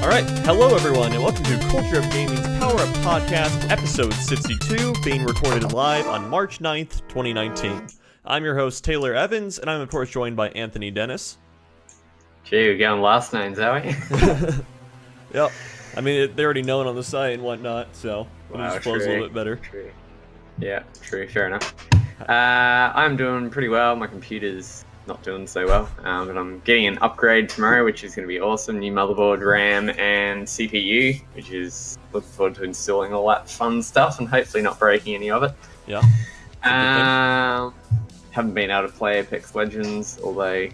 Alright, hello everyone, and welcome to Culture of Gaming's Power Up Podcast, episode 62, being recorded live on March 9th, 2019. I'm your host, Taylor Evans, and I'm of course joined by Anthony Dennis. Gee, we're going last names, are we? Yep. I mean, they're already known on the site and whatnot, so we'll just close a little bit better. True. Yeah, true, fair enough. I'm doing pretty well. My computer's not doing so well, but I'm getting an upgrade tomorrow, which is going to be awesome. New motherboard, RAM, and CPU, which is looking forward to installing all that fun stuff and hopefully not breaking any of it. Yeah. Haven't been able to play Apex Legends, although,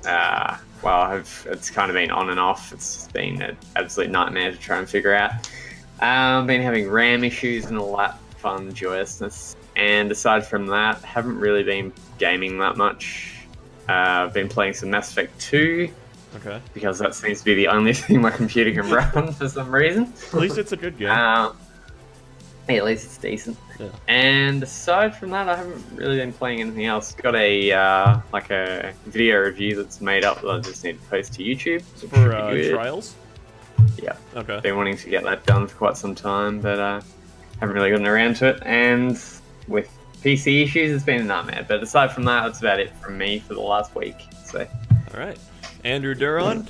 it's kind of been on and off. It's been an absolute nightmare to try and figure out. I've been having RAM issues and all that fun joyousness. And aside from that, haven't really been gaming that much. I've been playing some Mass Effect 2. Okay. Because that seems to be the only thing my computer can run for some reason. At least it's a good game. Yeah, at least it's decent. Yeah. And aside from that, I haven't really been playing anything else. Got a video review that's made up that I just need to post to YouTube. For Trials? Yeah. Okay. Been wanting to get that done for quite some time, but haven't really gotten around to it. And with PC issues, it's been a nightmare. But aside from that, that's about it from me for the last week. So. All right. Andrew Duron,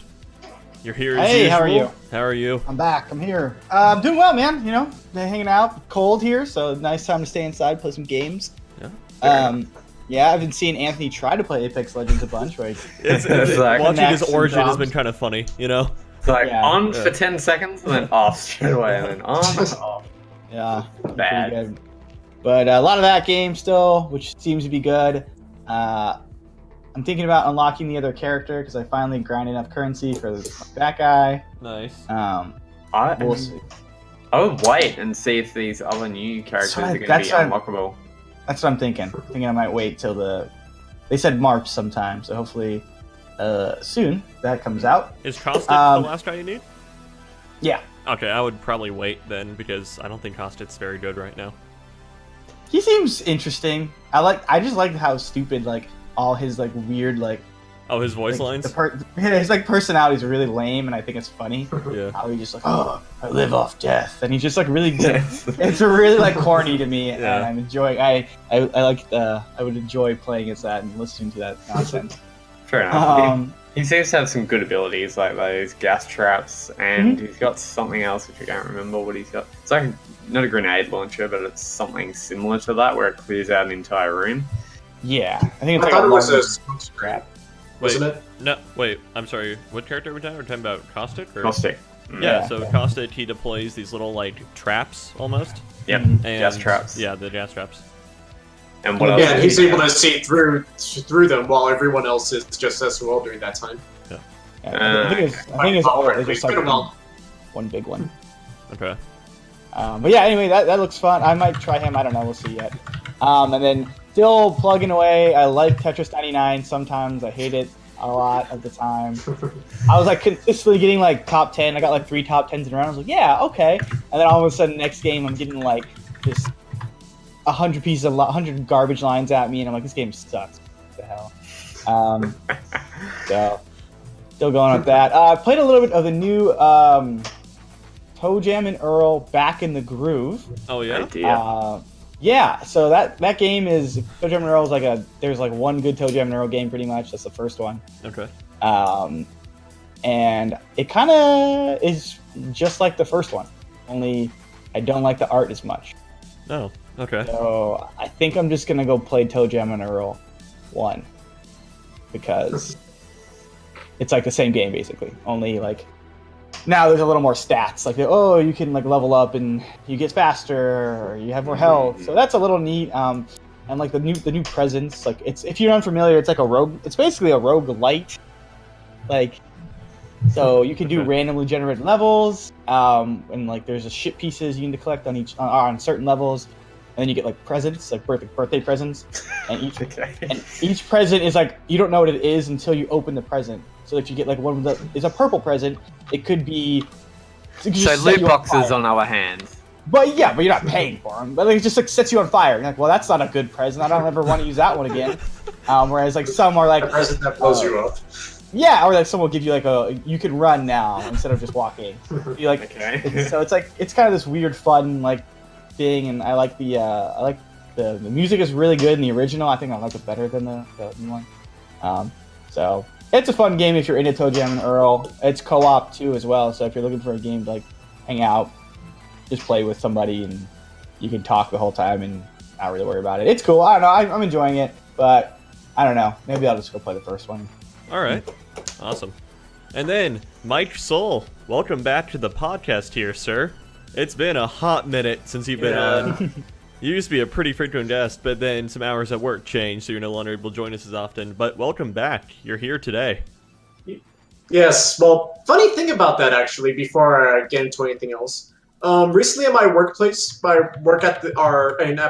you're here as Hey, usual. how are you? How are you? I'm back. I'm here. I'm doing well, man. You know, hanging out. Cold here, so nice time to stay inside, play some games. Yeah. Yeah, I've been seeing Anthony try to play Apex Legends a bunch, right? It's like watching his origin has jobs. been kind of funny, you know? It's like on Yeah. for 10 seconds and then off straight away, and then on and off. Yeah, Bad. pretty good. But a lot of that game still, which seems to be good. I'm thinking about unlocking the other character because I finally grinded enough currency for that guy. Nice. We'll see. I would wait and see if these other new characters are going to be that's what unlockable. That's what I'm thinking. I might wait till they said March sometime, so hopefully soon that comes out. Is Kostic the last guy you need? Yeah. Okay, I would probably wait then because I don't think Kostic's very good right now. He seems interesting. I just like how stupid all his weird Oh, his voice lines? His personality is really lame, and I think it's funny. Yeah. How he's just I live off death, and he's just really it's really corny to me, and Yeah. I'm enjoying. I would enjoy playing as that and listening to that nonsense. Fair enough. He seems to have some good abilities, like those gas traps, and he's got something else which I can't remember what he's got. It's like not a grenade launcher, but it's something similar to that, where it clears out an entire room. Yeah, I think it's I thought it was a smoke scrap. wasn't it? No, wait, I'm sorry. What character are we talking about? Caustic? Or? Caustic. Yeah, so Caustic, he deploys these little, traps, almost. Yep, And, gas traps. Yeah, the gas traps. And what else? Yeah, he's able to see through them while everyone else is just as well during that time. Yeah, I think it's just one big one. Okay. But yeah, anyway, that looks fun. I might try him. I don't know. We'll see yet. And then still plugging away. I like Tetris 99. Sometimes I hate it a lot of the time. I was consistently getting top 10. I got 3 top 10s in a row. I was like, yeah, okay. And then all of a sudden, next game, I'm getting just 100 garbage lines at me, and I'm like, this game sucks. What the hell? So still going with that. I played a little bit of the new Toe Jam and Earl Back in the Groove. Oh, yeah? Idea. Yeah, so that game is Toe Jam and Earl is there's one good Toe Jam and Earl game pretty much. That's the first one. Okay. And it kind of is just like the first one, only I don't like the art as much. Oh, okay. So I think I'm just gonna go play Toe Jam and Earl 1 because it's the same game basically, only now there's a little more stats, you can level up and you get faster or you have more health. So that's a little neat. And the new presence, if you're unfamiliar, it's it's basically a roguelite. So you can do randomly generated levels, and there's a shit pieces you need to collect on certain levels, and then you get presents, birthday presents, and each present is you don't know what it is until you open the present. So you get one it's a purple present. It could be So loot boxes on other hands. But you're not paying for them. But it just sets you on fire. You're well, that's not a good present. I don't ever want to use that one again. Whereas some are A present that blows you up. Yeah, or like someone will give you like you can run now instead of just walking. You like Okay. so it's like it's kind of this weird fun like thing, and I like the music is really good in the original. I think I like it better than the new one. So it's a fun game if you're into Toe Jam and Earl. It's co-op too as well. So if you're looking for a game to like hang out, just play with somebody and you can talk the whole time and not really worry about it. It's cool. I don't know. I'm enjoying it, but I don't know. Maybe I'll just go play the first one. All right, awesome. And then Mike Sol, welcome back to the podcast here, sir. It's been a hot minute since you've been on. You used to be a pretty frequent guest, but then some hours at work changed, so you're no longer able to join us as often. But welcome back. You're here today. Yes, well, funny thing about that, actually, before I get into anything else. Recently at my workplace, I work at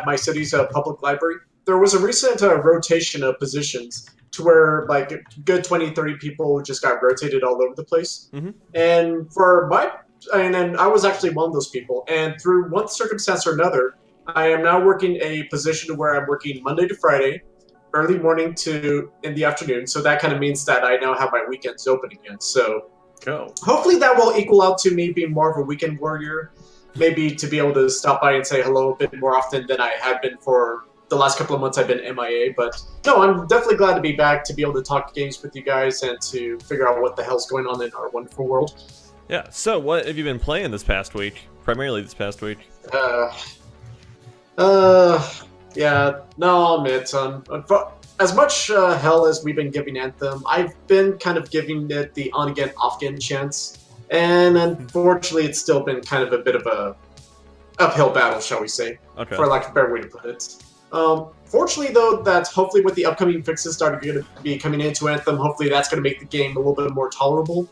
my city's public library, there was a recent rotation of positions to where like a good 20, 30 people just got rotated all over the place. Mm-hmm. And then I was actually one of those people. And through one circumstance or another, I am now working a position where I'm working Monday to Friday, early morning to in the afternoon. So that kind of means that I now have my weekends open again. So Cool. hopefully that will equal out to me being more of a weekend warrior. Maybe to be able to stop by and say hello a bit more often than I had been for the last couple of months I've been MIA. But no, I'm definitely glad to be back to be able to talk games with you guys and to figure out what the hell's going on in our wonderful world. Yeah, so what have you been playing this past week? Primarily this past week. Yeah, no, I'll admit, as much hell as we've been giving Anthem, I've been kind of giving it the on-again, off-again chance. And unfortunately, it's still been kind of a bit of a uphill battle, shall we say, Okay. for lack of a better way to put it. Fortunately, though, that hopefully with the upcoming fixes starting to be coming into Anthem, hopefully that's going to make the game a little bit more tolerable.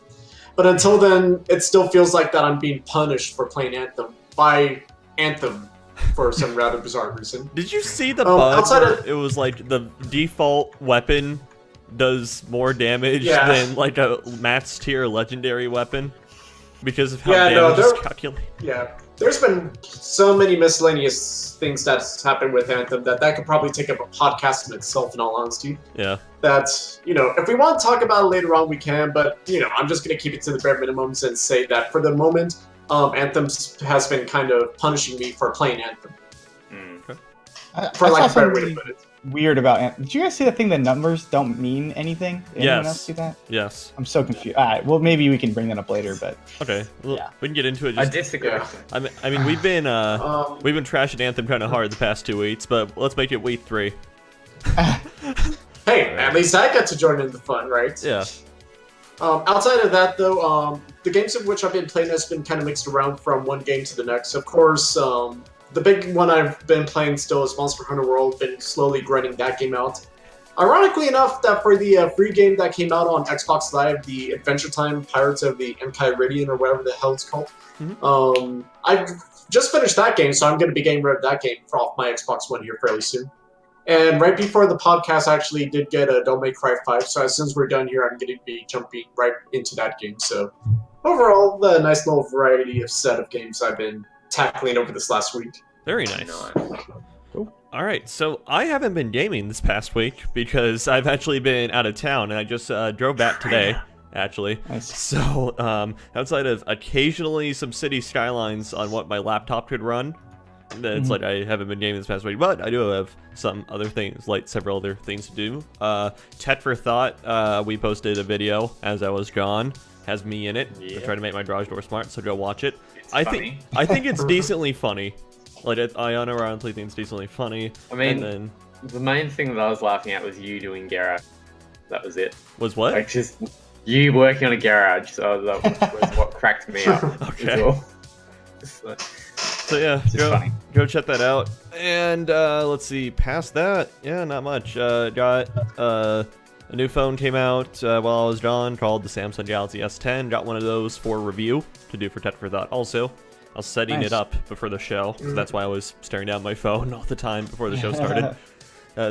But until then, it still feels like that I'm being punished for playing Anthem by Anthem for some rather bizarre reason. Did you see the bug outside where of- it was like the default weapon does more damage Yeah. than like a max tier legendary weapon? Because of how Yeah, no, damage is there- calculated. Yeah, there's been so many miscellaneous things that's happened with Anthem that could probably take up a podcast in itself, in all honesty. Yeah. That, if we want to talk about it later on, we can, but, I'm just going to keep it to the bare minimums and say that for the moment, Anthem has been kind of punishing me for playing Anthem, for lack of a better way to put it. Weird about Anthem. Did you guys see the thing that numbers don't mean anything? Did anyone Yes. else see that? Yes. I'm so confused. All right, well, maybe we can bring that up later, but Okay. Well, Yeah. we can get into it. I Just, disagree. Yeah. I mean, we've been trashing Anthem kind of hard the past 2 weeks, but let's make it week 3. Hey, at least I get to join in the fun, right? Yeah. Outside of that, though, the games of which I've been playing has been kind of mixed around from one game to the next. Of course, the big one I've been playing still is Monster Hunter World, been slowly grinding that game out. Ironically enough, that for the free game that came out on Xbox Live, the Adventure Time Pirates of the Enchiridion, or whatever the hell it's called, I've just finished that game, so I'm going to be getting rid of that game off my Xbox One here fairly soon. And right before the podcast, I actually did get a Devil May Cry 5, so as soon as we're done here, I'm going to be jumping right into that game. So overall, the nice little variety of set of games I've been tackling over this last week. Very nice. All right, so I haven't been gaming this past week because I've actually been out of town, and I just drove back today, actually. Nice. So outside of occasionally some city skylines on what my laptop could run, it's like I haven't been gaming this past week, but I do have some other things, like several other things to do. Tet for Thought, we posted a video as I was gone, has me in it. Yeah. I'm trying to make my garage door smart, so go watch it. It's I funny. think it's decently funny. Like I unironically think it's decently funny. I mean, and then the main thing that I was laughing at was you doing garage. That was it. was what? Like just you working on a garage. So that was what cracked me up. Okay. As well. Just, So yeah, just funny. go check that out. And let's see, past that, yeah, not much. Got a new phone came out while I was gone called the Samsung Galaxy S10. Got one of those for review to do for Tet for Thought. Also, I was setting Nice. it up before the show, so that's why I was staring down my phone all the time before the show started,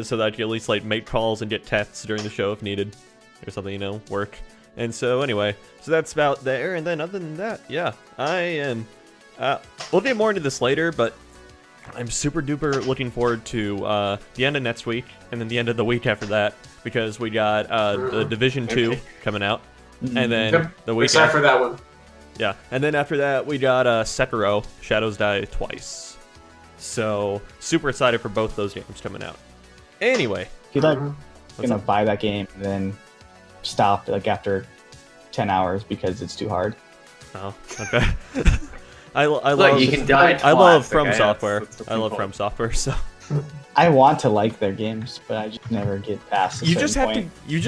so that I could at least like make calls and get texts during the show if needed, or something, work. And so anyway, so that's about there. And then other than that, yeah, I am. We'll get more into this later, but I'm super duper looking forward to the end of next week and then the end of the week after that, because we got the Division 2 coming out, and then the week excited for that one. Yeah, and then after that we got Sekiro: Shadows Die Twice. So super excited for both those games coming out. Anyway, He's like gonna buy that game and then stop like after 10 hours because it's too hard. oh, okay. I Look, love you can die I love twice, From okay? Software. That's I love simple. From Software. So I want to like their games, but I just never get past a you certain just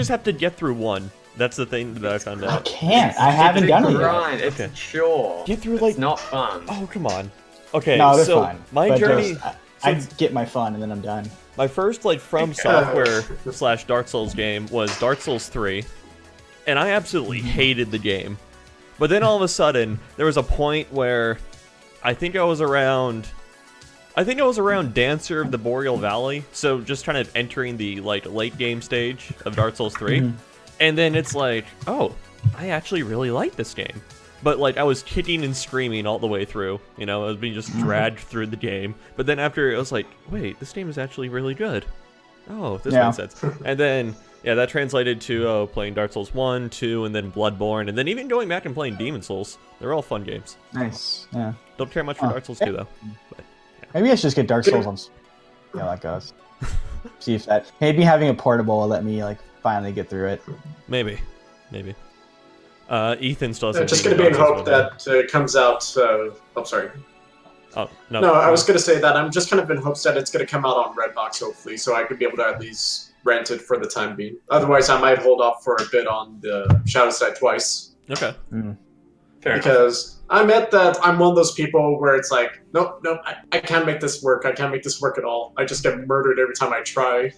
have point. to get through one. That's the thing that I found I out. can't. I haven't It's a done it yet. grind. It's Okay. a chore. Get through, It's like- not fun. Oh, come on. Okay, No, they're so fine. my but journey, just, I get my fun and then I'm done. my first like From Software / Dark Souls game was Dark Souls 3, and I absolutely hated the game. But then all of a sudden, there was a point where I think I was around Dancer of the Boreal Valley, so just kind of entering the like late game stage of Dark Souls 3, and then it's like, oh, I actually really like this game. But like I was kicking and screaming all the way through, I was being just dragged through the game. But then after it was like, wait, this game is actually really good. Oh, this makes sense. And then that translated to playing Dark Souls 1, 2, and then Bloodborne, and then even going back and playing Demon Souls. They're all fun games. Nice. Yeah. Don't care much for Dark Souls 2 though. But Maybe I should just get Dark Souls on. Yeah, that goes. See if that. Maybe having a portable will let me like finally get through it. maybe. Ethan still hasn't. Just beaten going to be in Dark Souls hope 1 yet. that it comes out. I'm sorry. Oh no. No, I was going to say that I'm just kind of in hopes that it's going to come out on Redbox, hopefully, so I could be able to at least rent it for the time being. Otherwise, I might hold off for a bit on the Shadows Die Twice. Okay. Fair enough. Because I admit that I'm one of those people where it's like, nope, I can't make this work. I can't make this work at all. I just get murdered every time I try.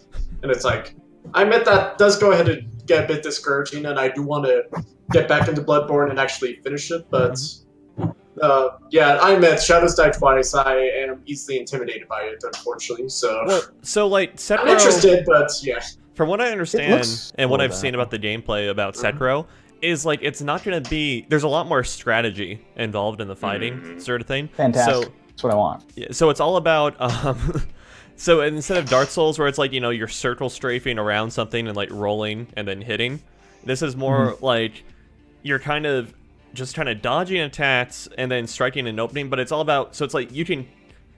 And it's like, I admit that does go ahead and get a bit discouraging, and I do want to get back into Bloodborne and actually finish it, but I admit, Shadows Die Twice, I am easily intimidated by it, unfortunately, so... Well, so like I'm Sekiro, interested, but yeah. from what I understand looks and what cool, I've seen though. about the gameplay about Sekiro, is like it's not going to be. There's a lot more strategy involved in the fighting sort of thing. Fantastic. So That's what I want. yeah, so it's all about. So instead of Dark Souls, where it's like you're circle strafing around something and like rolling and then hitting, this is more like you're kind of just kind of dodging attacks and then striking an opening. But it's all about. So it's like you can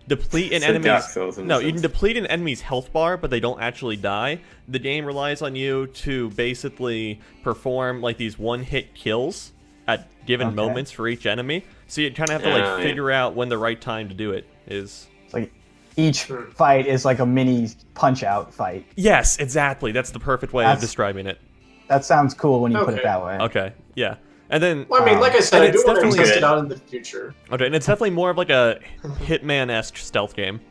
deplete an So Dark enemy's. Souls in a No, you can sense. deplete an enemy's health bar, but they don't actually die. The game relies on you to basically perform like these one-hit kills at given moments for each enemy. So you kind of have to like figure out when the right time to do it is. It's like each fight is like a mini punch-out fight. Yes, exactly. That's the perfect way of That's- describing it. That sounds cool when you put it Okay. that way. Okay, yeah. And then, Well, I mean, like I said, and I do it's want to definitely test good. it out in the future. okay, and it's definitely more of like a Hitman-esque stealth game,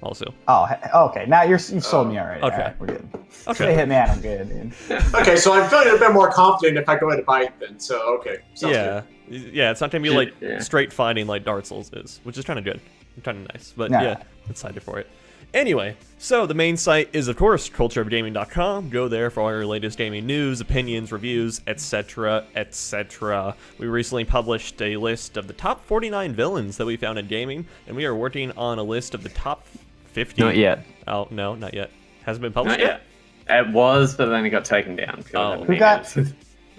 also. Oh, okay. Now you've sold me already. Okay. All right, we're good. Okay. Say Hitman, I'm good, dude. Okay, so I'm feeling a bit more confident if I go ahead and buy it then, so okay. Sounds Yeah, yeah. It's not gonna be like Yeah. straight fighting like Dark Souls is, which is kind of good, kind of nice. But Nah. yeah, excited for it. Anyway, so the main site is of course cultureofgaming.com. Go there for all your latest gaming news, opinions, reviews, etc., etc. We recently published a list of the top 49 villains that we found in gaming, and we are working on a list of the top 50. Not yet. Oh no, not yet. Hasn't been published Not yet. It was, but then it got taken down. Oh. Who got-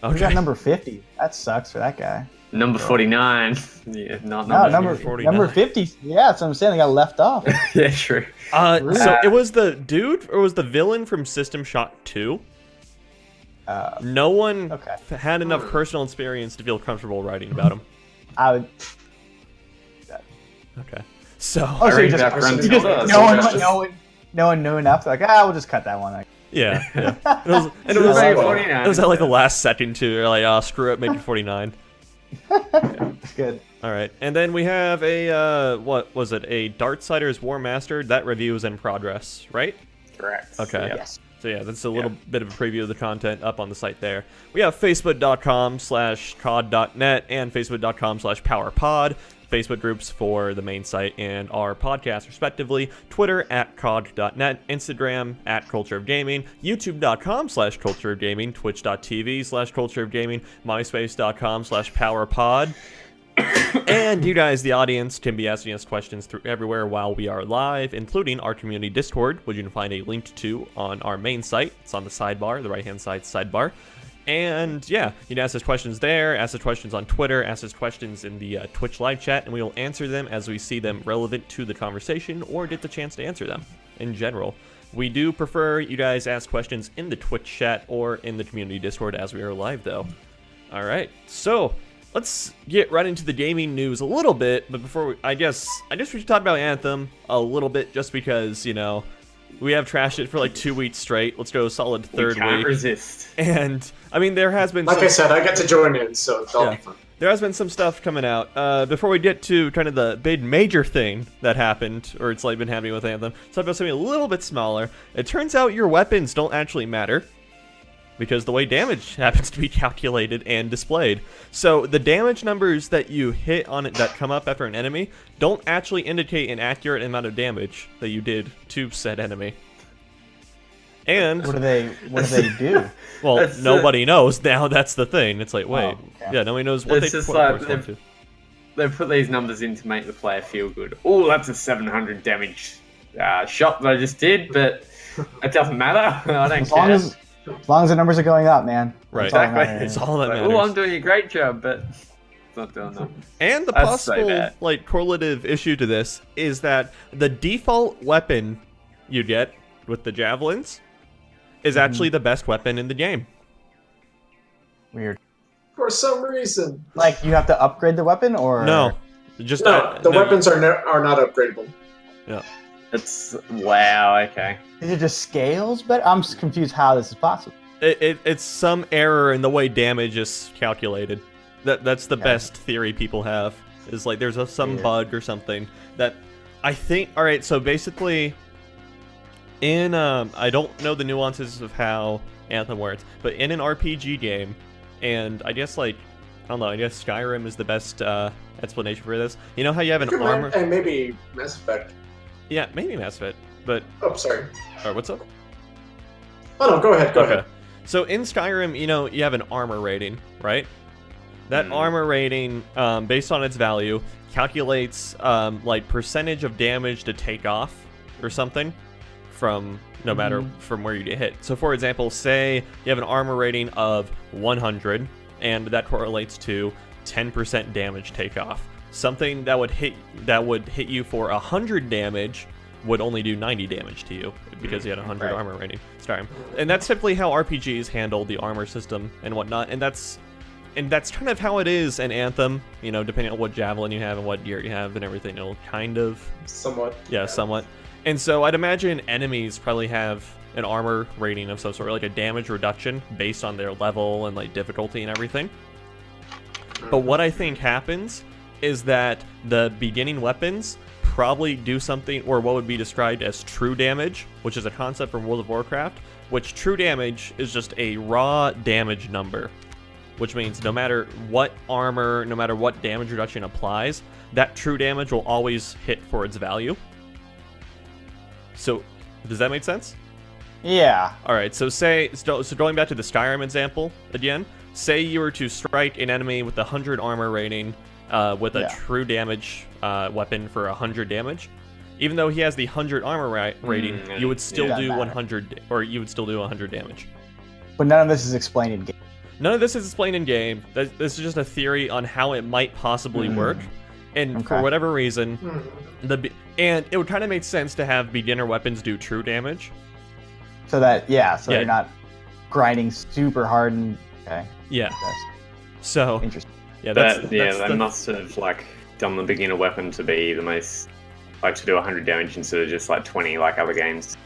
Okay. We got number 50. That sucks for that guy. number 49? Yeah, not No, number. 49. number 50. Yeah, that's what I'm saying. They got left off. Yeah, true. So it was the dude or was the villain from System Shock 2? No one Okay. had enough personal experience to feel comfortable writing about him. I would. Okay. So Oh, so you read just, background you just color, no one knew enough. They're like, we'll just cut that one. Like, yeah. It was, and it was, I it like 49. was at like the last second too. You're like, oh, screw it, make it 49. it's good. All right, and then we have a what was it? A Darksiders War Mastered. That review is in progress, right? Correct. Okay. Yep. Yes. So yeah, that's a little bit of a preview of the content up on the site there. We have facebook.com/cod.net and facebook.com/powerpod. Facebook groups for the main site and our podcast, respectively. Twitter @cod.net, Instagram @cultureofgaming, youtube.com/cultureofgaming, twitch.tv/cultureofgaming, myspace.com/powerpod. And you guys, the audience, can be asking us questions through everywhere while we are live, including our community Discord, which you can find a link to on our main site. It's on the sidebar, the right-hand side sidebar. And yeah, you can ask us questions there, ask us questions on Twitter, ask us questions in the Twitch live chat, and we will answer them as we see them relevant to the conversation or get the chance to answer them in general. We do prefer you guys ask questions in the Twitch chat or in the community Discord as we are live, though. All right, so let's get right into the gaming news a little bit, but before I guess we should talk about Anthem a little bit, just because, you know, we have trashed it for like 2 weeks straight. Let's go solid third week. Can't resist. And I mean, there has been, like I said, I get to join in, so that'll be fun. There has been some stuff coming out. Before we get to kind of the big major thing that happened, or it's like been happening with Anthem, let's talk about something a little bit smaller. It turns out your weapons don't actually matter, because the way damage happens to be calculated and displayed. So the damage numbers that you hit on it that come up after an enemy don't actually indicate an accurate amount of damage that you did to said enemy. And What do they do? well, nobody knows now. That's the thing. It's like, wait, yeah, nobody knows what It's they just correspond to. they put these numbers in to make the player feel good. Oh, that's a 700 damage shot that I just did, but it doesn't matter. I don't care. As long as the numbers are going up, man. Right. That's all that Exactly. matters. It's all that Like, matters. oh, I'm doing a great job, but it's not doing that. And the That's so possible bad. like correlative issue to this is that the default weapon you get with the javelins is actually the best weapon in the game. Weird. For some reason. Like, you have to upgrade the weapon, or No, just No, the weapons are not upgradable. Yeah. It's wow. Okay. Is it just scales? But I'm confused how this is possible. It's some error in the way damage is calculated. That's the best theory people have. Is like there's some bug or something that I think. All right, so basically, in I don't know the nuances of how Anthem works, but in an RPG game, and I guess like I don't know, I guess Skyrim is the best explanation for this. You know how you have an armor? And maybe Mass Effect. Yeah, maybe Mass Effect, but Oh, sorry. or what's up? Oh no, go ahead. Go ahead. So in Skyrim, you know, you have an armor rating, right? That armor rating, based on its value, calculates like percentage of damage to take off or something from no matter from where you get hit. So for example, say you have an armor rating of 100, and that correlates to 10% damage takeoff. Something that would hit you for 100 damage would only do 90 damage to you because you had 100 armor rating. Skyrim. And that's typically how RPGs handle the armor system and whatnot. And that's kind of how it is in Anthem. You know, depending on what javelin you have and what gear you have and everything, it'll kind of Somewhat. yeah, somewhat. And so I'd imagine enemies probably have an armor rating of some sort, like a damage reduction based on their level and like difficulty and everything. But what I think happens is that the beginning weapons probably do something, or what would be described as true damage, which is a concept from World of Warcraft, which true damage is just a raw damage number, which means no matter what armor, no matter what damage reduction applies, that true damage will always hit for its value. So, does that make sense? Yeah. All right, so going back to the Skyrim example again, say you were to strike an enemy with 100 armor rating with a true damage weapon for 100 damage. Even though he has the 100 armor rating, you would still do 100, or you would still do 100 damage. But none of this is explained in game. None of this is explained in game. This is just a theory on how it might possibly work. And for whatever reason, and it would kind of make sense to have beginner weapons do true damage. So that you're not grinding super hard and Yeah. That's So interesting. yeah, They must have like done the beginner weapon to be the most, like, to do 100 damage instead of just like 20 like other games.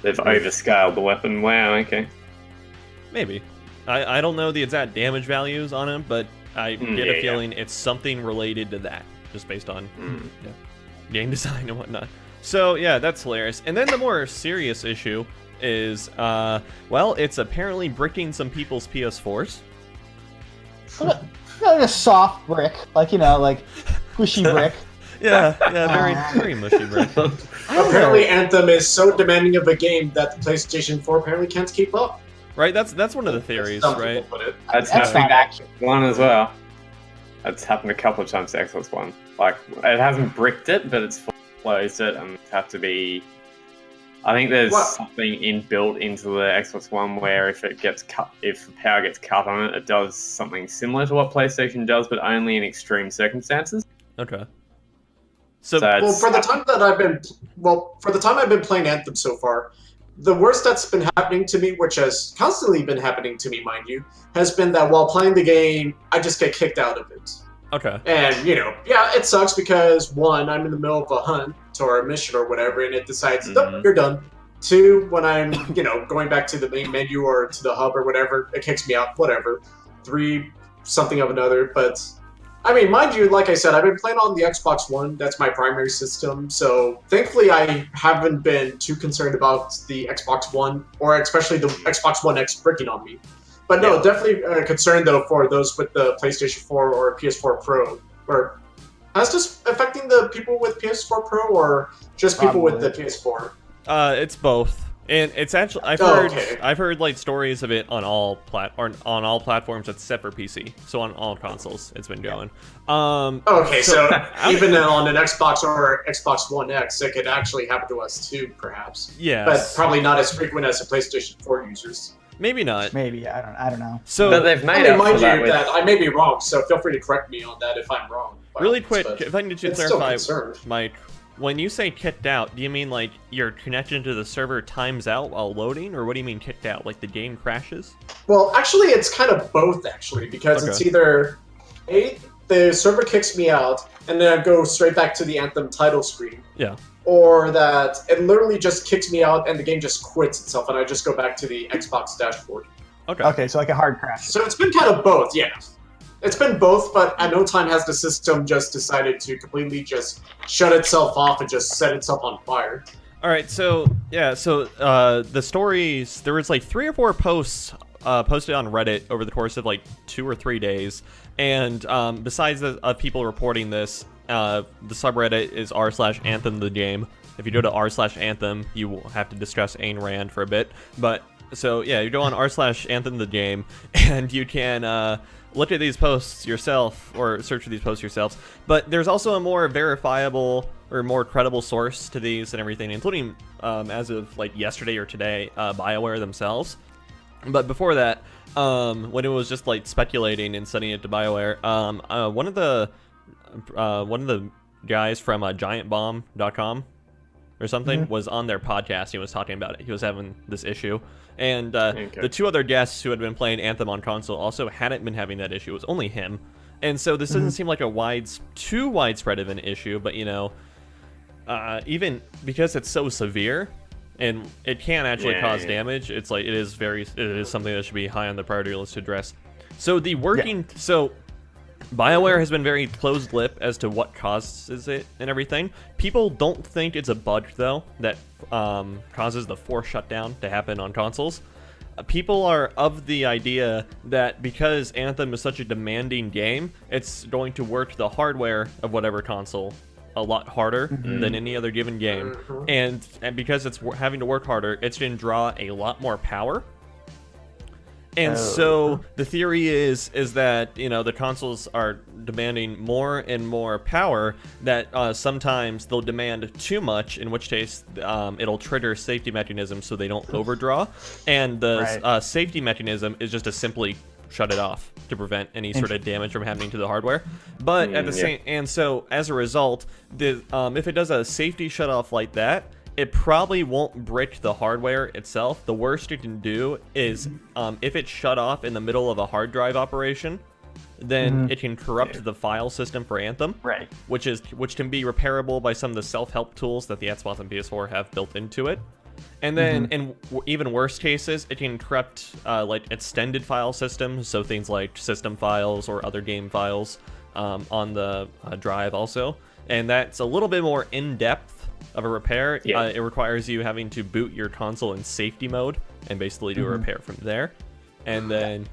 They've overscaled the weapon. Wow. Okay. Maybe. I don't know the exact damage values on him, but I get a feeling it's something related to that, just based on game design and whatnot. So yeah, that's hilarious. And then the more serious issue is, well, it's apparently bricking some people's PS4s. Like a soft brick, like, you know, like squishy brick. Yeah, very, very mushy brick. Apparently, Anthem is so demanding of a game that the PlayStation 4 apparently can't keep up. Right, that's one of the theories, Some right? people put it. That's That's my not big one as well. It's happened a couple of times to Xbox One. Like, it hasn't bricked it, but it's closed it, and it's have to be. I think there's something inbuilt into the Xbox One where if it gets cut, if the power gets cut on it, it does something similar to what PlayStation does, but only in extreme circumstances. Okay. So well, for the time I've been playing Anthem so far, the worst that's been happening to me, which has constantly been happening to me, mind you, has been that while playing the game, I just get kicked out of it. Okay. And, it sucks because, one, I'm in the middle of a hunt or a mission or whatever, and it decides, nope, you're done. Two, when I'm, going back to the main menu or to the hub or whatever, it kicks me out, whatever. Three, something of another, but... I mean, mind you, like I said, I've been playing on the Xbox One. That's my primary system. So thankfully, I haven't been too concerned about the Xbox One, or especially the Xbox One X bricking on me. But no, definitely concerned, though, for those with the PlayStation 4 or PS4 Pro. Or is this affecting the people with PS4 Pro, or just people with the PS4? It's both. And it's actually I've heard like stories of it on all platforms except for PC. So on all consoles, it's been going. So even on an Xbox or Xbox One X, it could actually happen to us too, perhaps. Yeah, but probably not as frequent as the PlayStation 4 users. Maybe not. Maybe I don't know. So, but they've made up mind for you that I may be wrong. So feel free to correct me on that if I'm wrong. Really quick, if I need to clarify, Mike. When you say kicked out, do you mean like your connection to the server times out while loading, or what do you mean kicked out? Like the game crashes? Well, actually, it's kind of both, actually, because it's either the server kicks me out, and then I go straight back to the Anthem title screen. Yeah. Or that it literally just kicks me out, and the game just quits itself, and I just go back to the Xbox dashboard. Okay, so like a hard crash. So it's been kind of both, yeah. It's been both, but at no time has the system just decided to completely just shut itself off and just set itself on fire. All right, so the stories, there was like 3 or 4 posts posted on Reddit over the course of like 2 or 3 days, and besides the people reporting this, the subreddit is r/Anthem the game. If you go to r/Anthem, you will have to discuss Ayn Rand for a bit, but so yeah, you go on r/Anthem the game, and you can look at these posts yourself or search for these posts yourselves. But there's also a more verifiable or more credible source to these and everything, including as of like yesterday or today, Bioware themselves. But before that, when it was just like speculating and sending it to Bioware, one of the guys from giantbomb.com or something was on their podcast. He was talking about it. He was having this issue. And the 2 other guests who had been playing Anthem on console also hadn't been having that issue. It was only him. And so this doesn't seem like a too widespread of an issue, but even because it's so severe and it can actually cause damage, it's like it is something that should be high on the priority list to address. So so Bioware has been very closed-lipped as to what causes it and everything. People don't think it's a bug, though, that causes the forced shutdown to happen on consoles. People are of the idea that because Anthem is such a demanding game, it's going to work the hardware of whatever console a lot harder than any other given game. And because it's having to work harder, it's going to draw a lot more power. And so the theory is that, the consoles are demanding more and more power, that sometimes they'll demand too much, in which case it'll trigger safety mechanisms so they don't overdraw. And the safety mechanism is just to simply shut it off to prevent any sort of damage from happening to the hardware. But at the same, and so as a result, if it does a safety shut off like that, it probably won't brick the hardware itself. The worst it can do is if it's shut off in the middle of a hard drive operation, then it can corrupt the file system for Anthem, which can be repairable by some of the self-help tools that the Xbox and PS4 have built into it. And then in even worse cases, it can corrupt like extended file systems, so things like system files or other game files on the drive also. And that's a little bit more in-depth of a repair. It requires you having to boot your console in safety mode and basically do a repair from there. And then,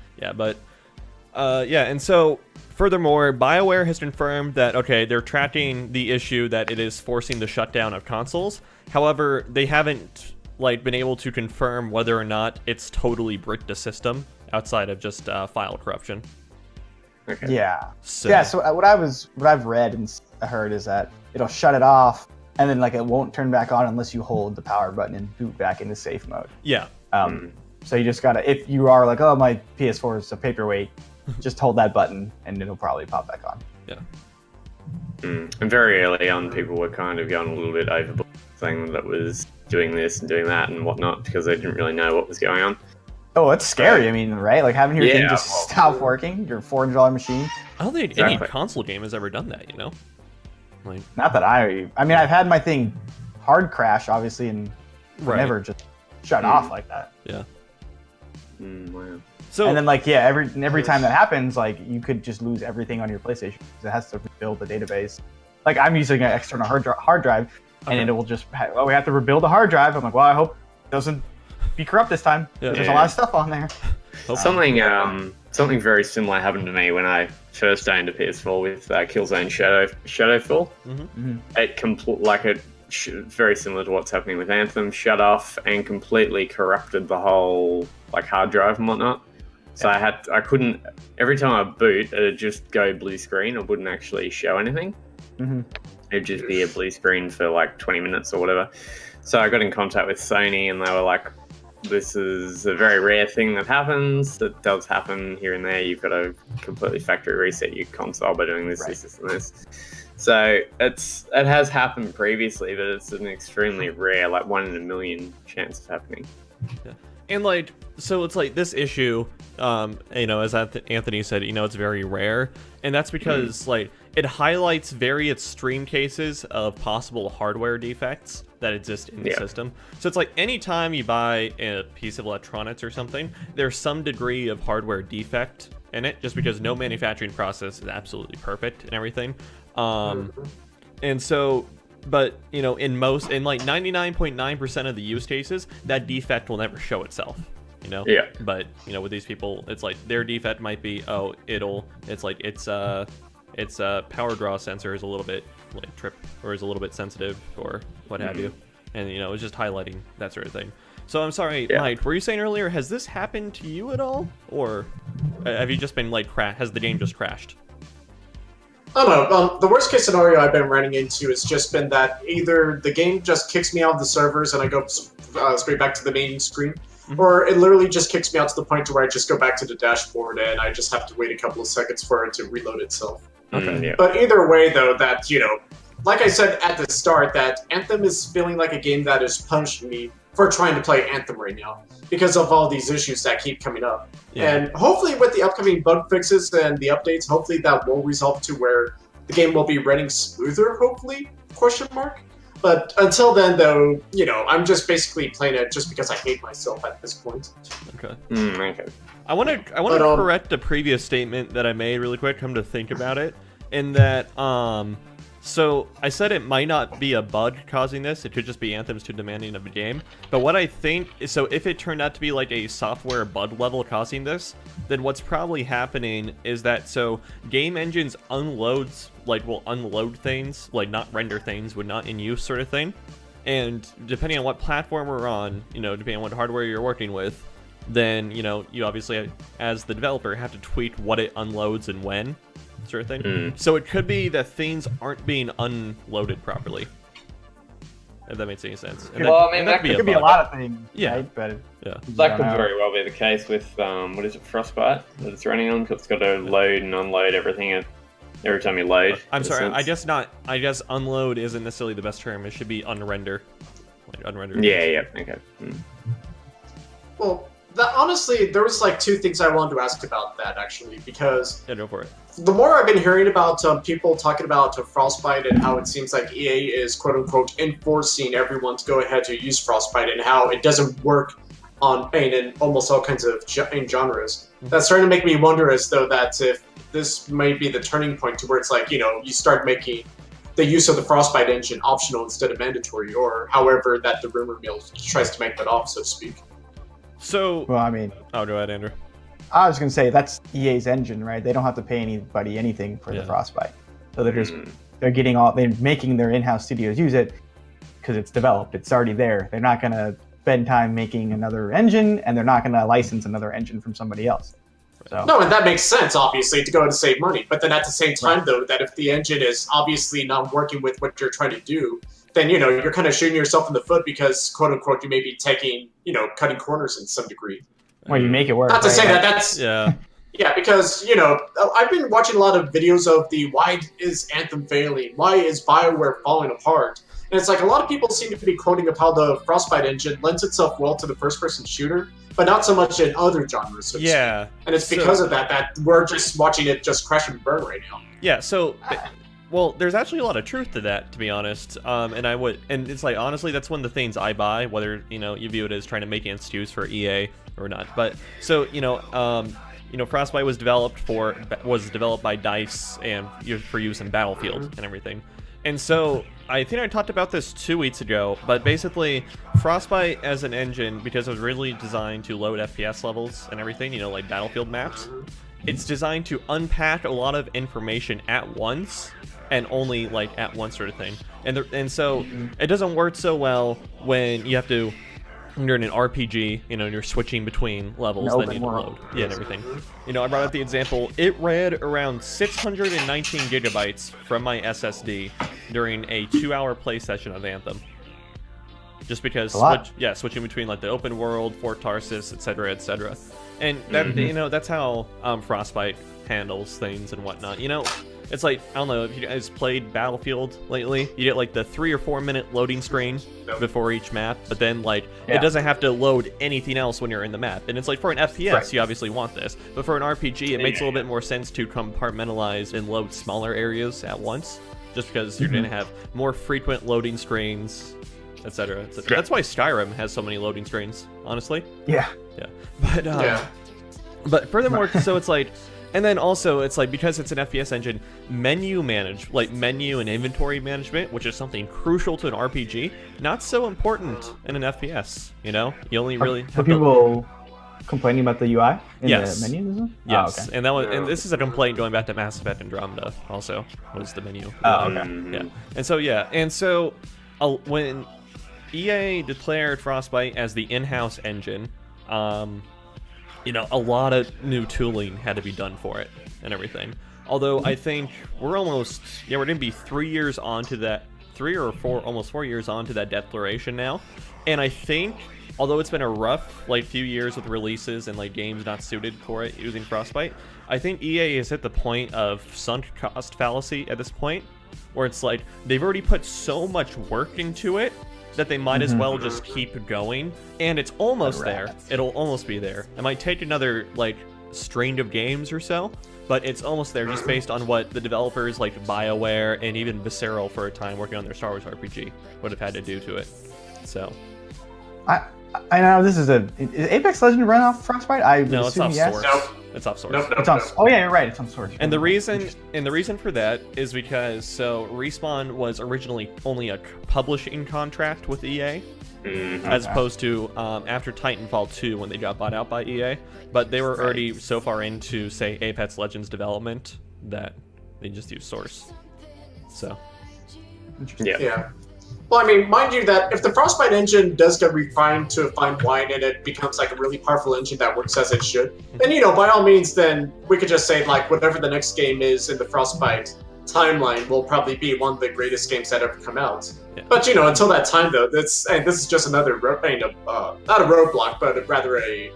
and so furthermore, Bioware has confirmed that, they're tracking the issue that it is forcing the shutdown of consoles. However, they haven't been able to confirm whether or not it's totally bricked a system outside of just file corruption. Okay. Yeah. So, Yeah. So what I've read and heard is that it'll shut it off, and then like it won't turn back on unless you hold the power button and boot back into safe mode. yeah. So you just gotta, if you are like, oh, my PS4 is a paperweight, just hold that button and it'll probably pop back on. Yeah. And very early on, people were kind of going a little bit overboard, saying that it was doing this and doing that and whatnot because they didn't really know what was going on. Oh, it's scary. I mean, right? Like having your thing just well, stop working, your $400 machine. I don't think any console game has ever done that, you know? Like, Not that I mean, I've had my thing hard crash, obviously, and never just shut off like that. Yeah. Wow. So, And then, like, yeah, every time that happens, like, you could just lose everything on your PlayStation because it has to rebuild the database. Like, I'm using an external hard drive, and it will just, we have to rebuild a hard drive. I'm like, well, I hope it doesn't be corrupt this time. Yeah. There's a lot of stuff on there. Something very similar happened to me when I first owned a PS4 with Killzone Shadowfall. It very similar to what's happening with Anthem, shut off and completely corrupted the whole like hard drive and whatnot. So I couldn't. Every time I boot, it'd just go blue screen. It wouldn't actually show anything. It'd just be a blue screen for like 20 minutes or whatever. So I got in contact with Sony, and they were like, "This is a very rare thing that happens. It does happen here and there. You've got to completely factory reset your console by doing this, this, and this." So it has happened previously, but it's an extremely rare, like 1 in a million chance of happening. Yeah. And like, so it's like this issue, as Anthony said, it's very rare, and that's because like it highlights very extreme cases of possible hardware defects that exist in the system. So it's like anytime you buy a piece of electronics or something, there's some degree of hardware defect in it, just because no manufacturing process is absolutely perfect and everything. And so, but in like 99.9% of the use cases, that defect will never show itself. But with these people, it's like their defect might be its power draw sensor is a little bit like trip or is a little bit sensitive or what have you, and it's just highlighting that sort of thing. So I'm sorry, Mike, were you saying earlier, has this happened to you at all, or have you just been like has the game just crashed? I don't know. The worst case scenario I've been running into has just been that either the game just kicks me out of the servers and I go straight back to the main screen, or it literally just kicks me out to the point where I just go back to the dashboard and I just have to wait a couple of seconds for it to reload itself. But either way, though, that, like I said at the start, that Anthem is feeling like a game that is punishing me for trying to play Anthem right now because of all these issues that keep coming up. And hopefully with the upcoming bug fixes and the updates, hopefully that will resolve to where the game will be running smoother, hopefully, ? But until then, though, I'm just basically playing it just because I hate myself at this point. Okay. Okay. I want to correct a previous statement that I made really quick, come to think about it, in that, so I said it might not be a bug causing this, it could just be Anthem's too demanding of the game. But what I think is, so if it turned out to be like a software bug level causing this, then what's probably happening is that, so game engines will unload things, like not render things when not in use sort of thing. And depending on what platform we're on, depending on what hardware you're working with, then, you obviously, as the developer, have to tweak what it unloads and when, sort of thing. So it could be that things aren't being unloaded properly, if that makes any sense. And that could be a lot of things, right? But that could very well be the case with, Frostbite, that it's running on, because it's got to load and unload everything every time you load. I'm sorry, I guess unload isn't necessarily the best term. It should be unrender. Like unrendered. Yeah, okay. Well, honestly, there was like two things I wanted to ask about that, actually, because Go for it. The more I've been hearing about people talking about Frostbite and how it seems like EA is quote-unquote enforcing everyone to go ahead to use Frostbite and how it doesn't work in almost all kinds of genres. That's starting to make me wonder as though that if this might be the turning point to where it's like, you start making the use of the Frostbite engine optional instead of mandatory, or however that the rumor mill tries to make that off, so to speak. So, well, I mean, go ahead, Andrew. I was going to say, that's EA's engine, right? They don't have to pay anybody anything for the Frostbite. So they're making their in-house studios use it because it's developed. It's already there. They're not going to spend time making another engine, and they're not going to license another engine from somebody else. So. No, and that makes sense, obviously, to go and save money. But then at the same time, though, that if the engine is obviously not working with what you're trying to do, then, you're kind of shooting yourself in the foot because, quote-unquote, you may be taking, cutting corners in some degree. Well, you make it work. Not to say that that's... Yeah. Yeah, because, I've been watching a lot of videos of why is Anthem failing? Why is Bioware falling apart? And it's like a lot of people seem to be quoting of how the Frostbite engine lends itself well to the first-person shooter, but not so much in other genres. So Yeah. and it's because of that we're just watching it just crash and burn right now. Yeah, so... Well, there's actually a lot of truth to that, to be honest. And it's like, honestly, that's one of the things I buy, whether, you view it as trying to make an excuse for EA or not. But, so, Frostbite was developed by DICE and for use in Battlefield and everything. And so, I think I talked about this 2 weeks ago, but basically, Frostbite as an engine, because it was really designed to load FPS levels and everything, like Battlefield maps, it's designed to unpack a lot of information at once, and only, at once sort of thing. And so, it doesn't work so well when you have to... You're in an RPG, and you're switching between levels that need to load. Yeah, and everything. I brought up the example. It read around 619 gigabytes from my SSD during a 2-hour play session of Anthem. Just because, switching between the open world, Fort Tarsis, etc., etc. And that, that's how Frostbite handles things and whatnot. It's like, I don't know if you guys played Battlefield lately. You get the 3 or 4 minute loading screen before each map, but then it doesn't have to load anything else when you're in the map. And it's for an FPS, you obviously want this, but for an RPG, it makes a little bit more sense to compartmentalize and load smaller areas at once, just because you're going to have more frequent loading screens, etc. etc. That's why Skyrim has so many loading screens, honestly. Yeah. But furthermore, so it's and then also, it's because it's an FPS engine, menu and inventory management, which is something crucial to an RPG, not so important in an FPS, You only really have people complaining about the UI in yes. the menu? Yes, Oh, okay. and this is a complaint going back to Mass Effect Andromeda also, was the menu. Oh, okay. Yeah. And so, when EA declared Frostbite as the in-house engine, a lot of new tooling had to be done for it and everything. Although I think we're almost, we're going to be 3 years on to that, 3 or 4, almost 4 years on to that declaration now. And I think, although it's been a rough, few years with releases and, games not suited for it using Frostbite, I think EA has hit the point of sunk cost fallacy at this point, where it's they've already put so much work into it that they might as well just keep going, and it's almost there. It'll almost be there. It might take another string of games or so, but it's almost there just based on what the developers like BioWare and even Visceral for a time working on their Star Wars RPG would have had to do to it. So I know this is is Apex Legends run off Frostbite? No, it's off source. Nope. It's off source. Nope. Oh yeah, you're right. It's on source. And the reason for that is because Respawn was originally only a publishing contract with EA, as opposed to after Titanfall 2 when they got bought out by EA. But they were already so far into, say, Apex Legends development that they just used source. So. Yeah. Well, I mean, mind you that if the Frostbite engine does get refined to a fine wine and it becomes a really powerful engine that works as it should, then, by all means, then we could just say, whatever the next game is in the Frostbite timeline will probably be one of the greatest games that ever come out. Yeah. But, until that time, though, this is just another, not a roadblock, but rather a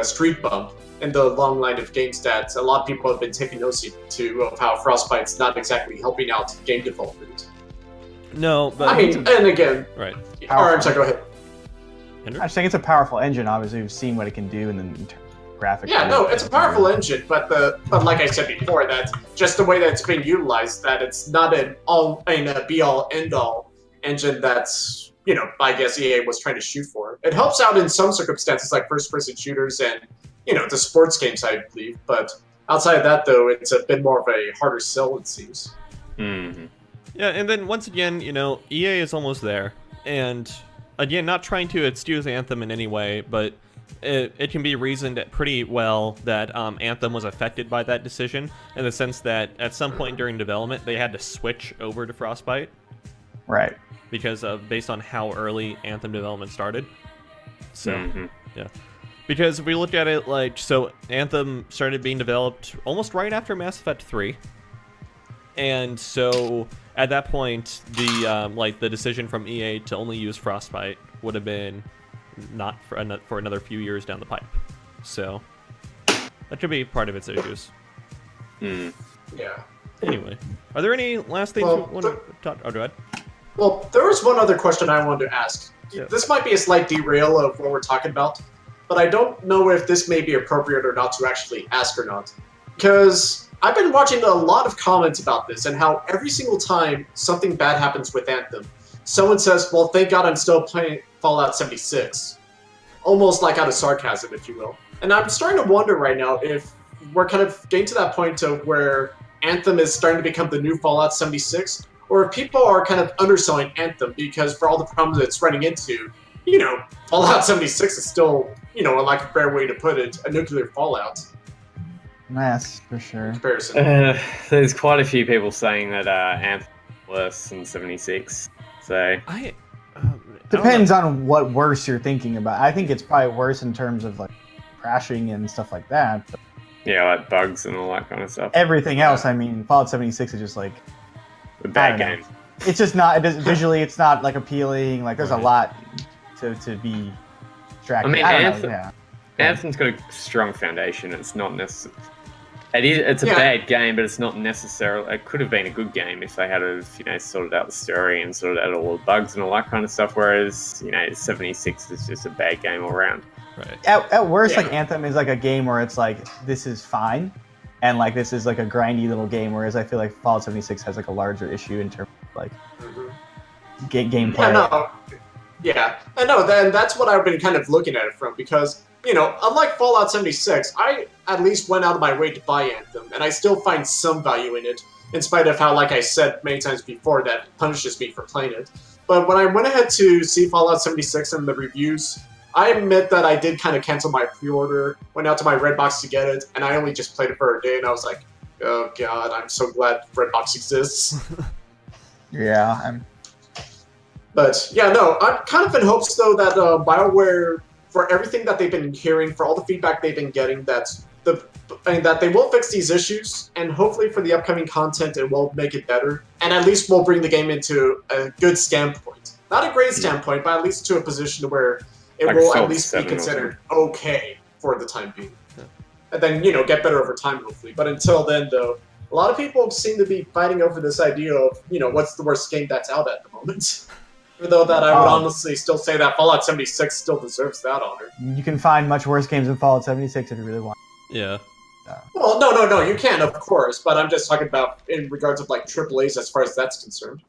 street bump in the long line of games that a lot of people have been taking notice to of how Frostbite's not exactly helping out game development. No, but I mean, and again, right. I'm sorry, go ahead. I'm just saying it's a powerful engine. Obviously, we've seen what it can do in the graphics. Yeah, no, it's a powerful engine, but like I said before, that just the way that it's being utilized, that it's not a be-all, end-all engine that's, I guess EA was trying to shoot for. It helps out in some circumstances, like first-person shooters and, the sports games, I believe, but outside of that, though, it's a bit more of a harder sell, it seems. Mm-hmm. Yeah, and then once again, EA is almost there. And again, not trying to excuse Anthem in any way, but it can be reasoned pretty well that Anthem was affected by that decision, in the sense that at some point during development, they had to switch over to Frostbite. Right. Because based on how early Anthem development started. So, yeah. Because if we look at it, like, so Anthem started being developed almost right after Mass Effect 3. And so at that point, the decision from EA to only use Frostbite would have been not for another few years down the pipe. So that could be part of its issues. Yeah. Anyway, are there any last things you want to talk? Oh, go ahead. Well, there was one other question I wanted to ask. Yeah. This might be a slight derail of what we're talking about, but I don't know if this may be appropriate or not to actually ask or not. Because I've been watching a lot of comments about this and how every single time something bad happens with Anthem, someone says, well, thank God I'm still playing Fallout 76. Almost like out of sarcasm, if you will. And I'm starting to wonder right now if we're kind of getting to that point of where Anthem is starting to become the new Fallout 76, or if people are kind of underselling Anthem because for all the problems it's running into, Fallout 76 is still, like a fair way to put it, a nuclear Fallout. Yes, for sure. Comparison. There's quite a few people saying that Anthem is worse than 76. So Depends on what worse you're thinking about. I think it's probably worse in terms of like crashing and stuff like that. But yeah, like bugs and all that kind of stuff. everything else, I mean, Fallout 76 is just like A bad I don't game. it's just not. It doesn't, visually, it's not like appealing. Like there's a lot to be distracting. I mean, don't know, yeah. Anthem's got a strong foundation. It's not necessarily. It's a Yeah. bad game, but it's not necessarily. It could have been a good game if they had sorted out the story and sorted out all the bugs and all that kind of stuff. Whereas 76 is just a bad game all around. Right. At worst, Yeah. like Anthem is like a game where it's like this is fine, and like this is like a grindy little game. Whereas I feel like Fallout 76 has like a larger issue in terms of like gameplay. I know. Then that's what I've been kind of looking at it from because unlike Fallout 76, I at least went out of my way to buy Anthem, and I still find some value in it, in spite of how, like I said many times before, that punishes me for playing it. But when I went ahead to see Fallout 76 and the reviews, I admit that I did kind of cancel my pre-order, went out to my Redbox to get it, and I only just played it for a day, and I was like, oh god, I'm so glad Redbox exists. Yeah, But yeah, no, I'm kind of in hopes though that Bioware, for everything that they've been hearing, for all the feedback they've been getting, that they will fix these issues, and hopefully for the upcoming content it will make it better, and at least will bring the game into a good standpoint. Not a great standpoint, but at least to a position where it Like will Fallout at least be 7 or considered okay for the time being. And then, get better over time, hopefully. But until then, though, a lot of people seem to be fighting over this idea of, what's the worst game that's out at the moment. Even though that I would honestly still say that Fallout 76 still deserves that honor. you can find much worse games than Fallout 76 if you really want. Yeah. Well, no, you can, of course, but I'm just talking about in regards of, like, AAAs as far as that's concerned.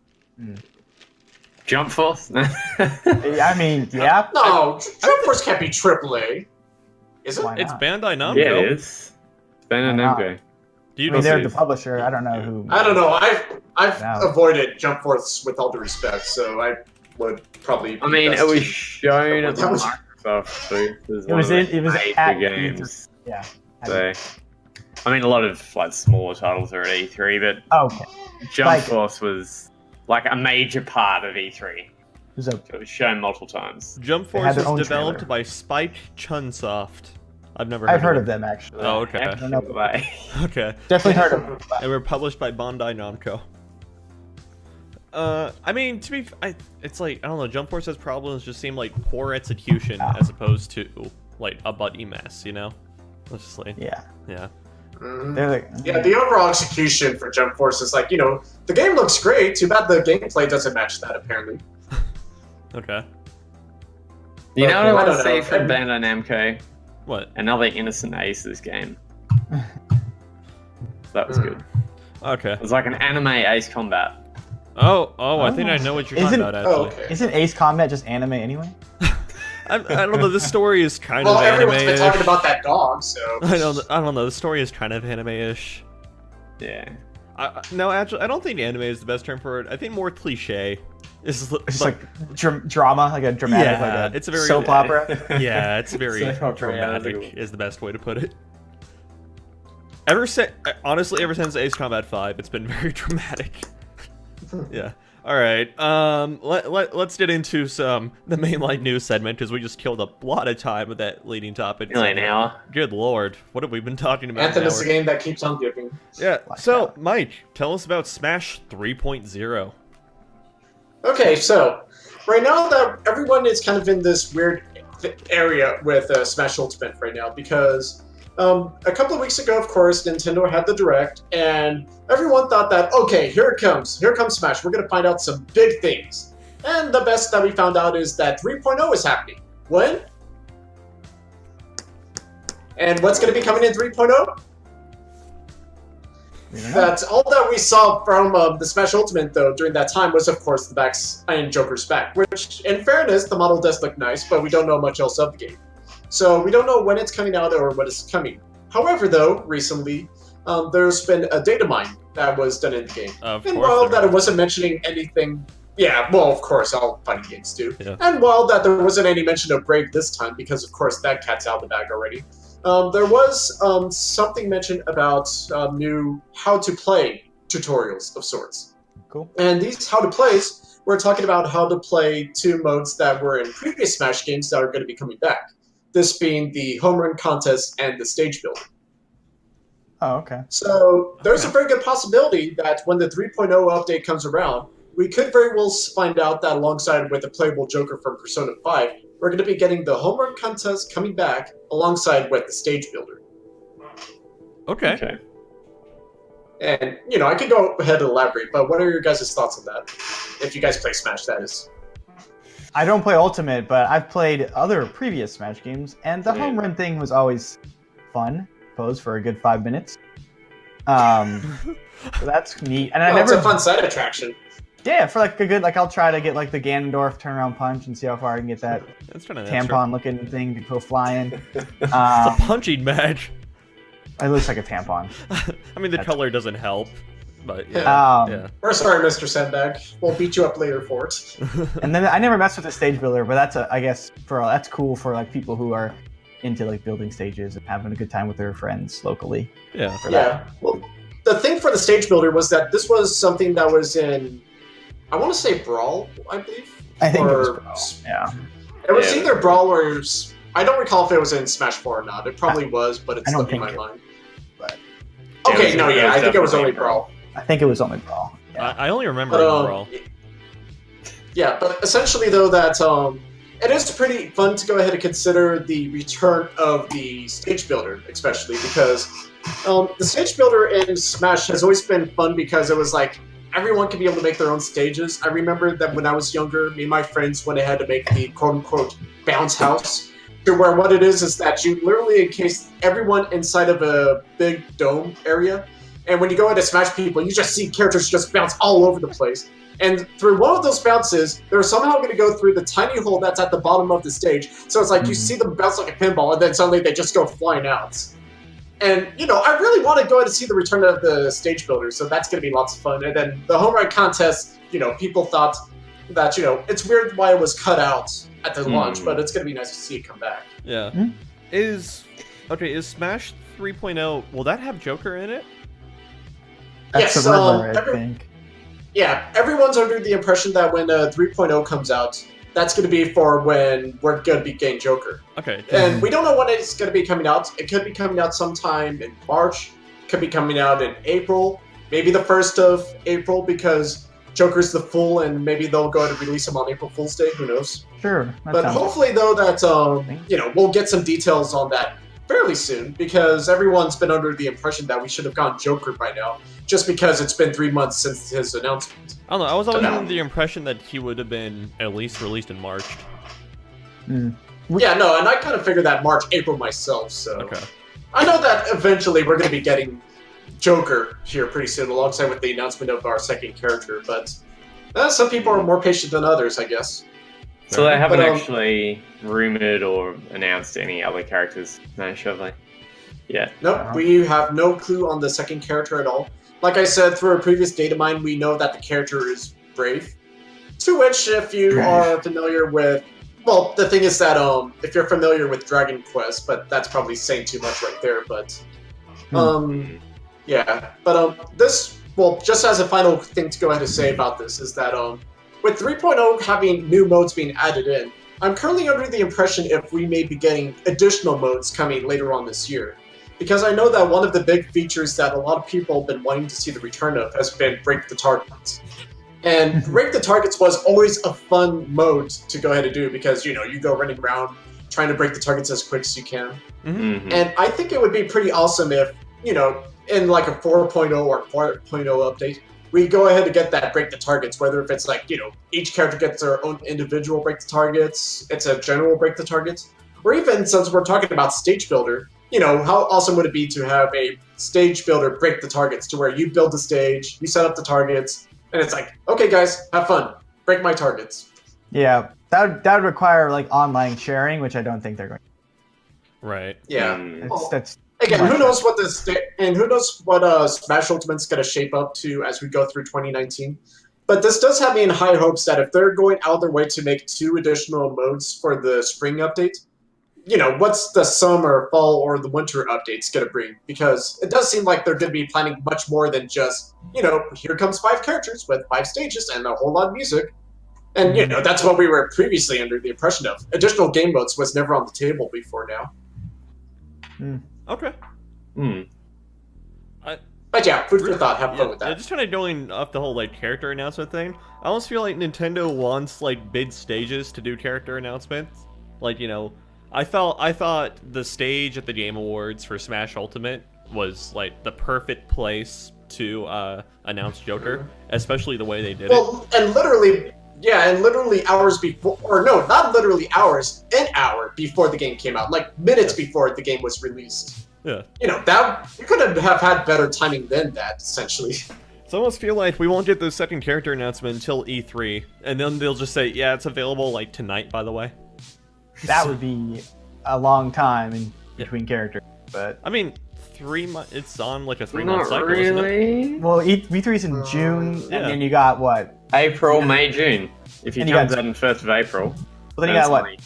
Jump Force? I mean, yeah. No, Jump Force can't be AAA. Is it? Why It's not? Bandai Namco. Yeah, it is. It's been Why a not? Namco. Do you I mean, they're the Yes. publisher. I don't know who. I don't know. I've No. avoided Jump Force with all due respect, so I would probably. I mean, best it was to- shown at the That was- Microsoft booth. It was at games. Yeah. So, I mean, a lot of like smaller titles are at E3, but Oh, okay. Jump Like- Force was like a major part of E3. So, It was shown multiple times. Jump They Force had their is own developed trailer. by Spike Chunsoft. I've never I've heard of of them actually. Oh, okay. I don't know. Like, Okay. Definitely heard of them. And we're published by Bandai Namco. I mean, it's like, I don't know, Jump Force's problems just seem like poor execution as opposed to, like, a buddy mess, Let's just like, Yeah. yeah. Mhm. They're like, Yeah, the overall execution for Jump Force is like, the game looks great. Too bad the gameplay doesn't match that, apparently. Okay. you know what I want don't to see know. from Bandai Namco? What? Another Innocent Aces game. That was good. Okay. It was like an anime Ace Combat. Oh, I think I know what you're talking Isn't- about, actually. Oh, okay. Isn't Ace Combat just anime anyway? I don't know, this story is kind Well, of everyone's been anime-ish. talking about that dog, so. I don't know, the story is kind of anime-ish. Yeah. No, actually, I don't think anime is the best term for it. I think more cliche is It's like drama, like a dramatic, Yeah, like a it's a very- soap opera. yeah, it's very Soap opera, yeah, that's a dramatic good is the best way to put it. Honestly, ever since Ace Combat 5, it's been very dramatic. Yeah. All right. Let's get into the mainline news segment because we just killed a lot of time with that leading topic. Nearly an hour. Good lord, what have we been talking about? Anthem is the game that keeps on giving. Yeah. So, Mike, tell us about Smash 3.0. Okay, so right now that everyone is kind of in this weird area with Smash Ultimate right now because a couple of weeks ago, of course, Nintendo had the Direct, and everyone thought that, okay, here it comes. Here comes Smash. We're going to find out some big things. And the best that we found out is that 3.0 is happening. When? And what's going to be coming in 3.0? That's all that we saw from the Smash Ultimate, though, during that time was, of course, the backs and Joker's back, which, in fairness, the model does look nice, but we don't know much else of the game. So we don't know when it's coming out or what is coming. However, though, recently, there's been a data mine that was done in the game. And while that it wasn't mentioning anything... Yeah, well, of course, all fighting games do. Yeah. And while that there wasn't any mention of Brave this time, because, of course, that cat's out of the bag already, there was something mentioned about new how-to-play tutorials of sorts. Cool. And these how-to-plays, we're talking about how to play two modes that were in previous Smash games that are going to be coming back. This being the home run contest and the stage builder. Oh, okay. So there's a very good possibility that when the 3.0 update comes around, we could very well find out that alongside with the playable Joker from Persona 5, we're going to be getting the home run contest coming back alongside with the stage builder. Okay. And, you know, I could go ahead and elaborate, but what are your guys' thoughts on that? If you guys play Smash, that is. I don't play Ultimate, but I've played other previous Smash games, and the home run thing was always fun. Pose for a good 5 minutes. So that's neat. And It's a fun side attraction. Yeah, for like a good, like I'll try to get like the Ganondorf turnaround punch and see how far I can get that tampon-looking thing to go flying. It's a punching match. It looks like a tampon. I mean, the color doesn't help. But yeah, We're sorry, Mr. Sandbag. We'll beat you up later for it. And then I never messed with the stage builder, but that's I guess that's cool for like people who are into like building stages and having a good time with their friends locally. Yeah. Well, the thing for the stage builder was that this was something that was in, I want to say Brawl, I believe. I think it was Brawl. Yeah. It was either Brawl or I don't recall if it was in Smash 4 or not. It probably was, but it's slipping my mind. But okay, I think it was only Brawl. I think it was only Brawl. Yeah. I only remember Brawl. Yeah, but essentially though that it is pretty fun to go ahead and consider the return of the stage builder, especially because the stage builder in Smash has always been fun because it was like everyone can be able to make their own stages. I remember that when I was younger, me and my friends went ahead to make the quote-unquote bounce house, to where what it is that you literally encase everyone inside of a big dome area. And when you go into Smash people, you just see characters just bounce all over the place. And through one of those bounces, they're somehow going to go through the tiny hole that's at the bottom of the stage. So it's like you see them bounce like a pinball, and then suddenly they just go flying out. And, you know, I really want to go ahead and see the return of the stage builder, so that's going to be lots of fun. And then the home run contest, you know, people thought that, you know, it's weird why it was cut out at the launch, but it's going to be nice to see it come back. Yeah. Is Smash 3.0, will that have Joker in it? That's yes, the Riddler, I think. Yeah, everyone's under the impression that when 3.0 comes out, that's going to be for when we're going to be getting Joker. Okay. And we don't know when it's going to be coming out. It could be coming out sometime in March. It could be coming out in April. Maybe the 1st of April because Joker's the Fool and maybe they'll go ahead and release him on April Fool's Day. Who knows? Sure. But hopefully, though, that, you know, we'll get some details on that fairly soon because everyone's been under the impression that we should have gotten Joker by now just because it's been 3 months since his announcement. I don't know. I was always under the impression that he would have been at least released in March. Yeah, no, and I kind of figured that March, April myself, so... Okay. I know that eventually we're going to be getting Joker here pretty soon, alongside with the announcement of our second character, but some people are more patient than others, I guess. So they haven't actually rumored or announced any other characters, no, have they? Yeah. Nope, we have no clue on the second character at all. Like I said, through a previous data mine, we know that the character is Brave. To which, if you are familiar with... Well, the thing is that if you're familiar with Dragon Quest, but that's probably saying too much right there, but... Yeah, but this well, just as a final thing to go ahead and say about this is that with 3.0 having new modes being added in, I'm currently under the impression if we may be getting additional modes coming later on this year. Because I know that one of the big features that a lot of people have been wanting to see the return of has been Break the Targets. And Break the Targets was always a fun mode to go ahead and do because, you know, you go running around trying to break the targets as quick as you can. Mm-hmm. And I think it would be pretty awesome if, you know, in like a 4.0 or 4.0 update, we go ahead and get that break the targets, whether if it's like, you know, each character gets their own individual break the targets, it's a general break the targets, or even since we're talking about stage builder, you know, how awesome would it be to have a stage builder break the targets to where you build the stage, you set up the targets, and it's like, okay guys, have fun, break my targets. Yeah, that would require like online sharing, which I don't think they're going to. Right. Yeah. That's Again, who knows what who knows what Smash Ultimate's going to shape up to as we go through 2019. But this does have me in high hopes that if they're going out of their way to make 2 additional modes for the spring update, you know, what's the summer, fall, or the winter updates going to bring? Because it does seem like they're going to be planning much more than just, you know, here comes 5 characters with 5 stages and a whole lot of music. And, you know, that's what we were previously under the impression of. Additional game modes was never on the table before now. Okay. But yeah, food for thought. Have fun with that. Yeah, just kind of going off the whole like character announcement thing. I almost feel like Nintendo wants like big stages to do character announcements. Like, you know, I thought the stage at the Game Awards for Smash Ultimate was like the perfect place to announce Joker, especially the way they did it. Well, and literally hours before, or no, not literally hours, an hour before the game came out, like minutes before the game was released. Yeah. You know, that you could have had better timing than that, essentially. So I almost feel like we won't get the second character announcement until E3, and then they'll just say, yeah, it's available like tonight, by the way. That would be a long time in between characters, but I mean, 3 months. It's on like a 3-month cycle, really. isn't it? well, E3's in June, yeah. and then you got what? April, May, June. If you And you count got- that on 1st of April. Well, then you that's got what? only-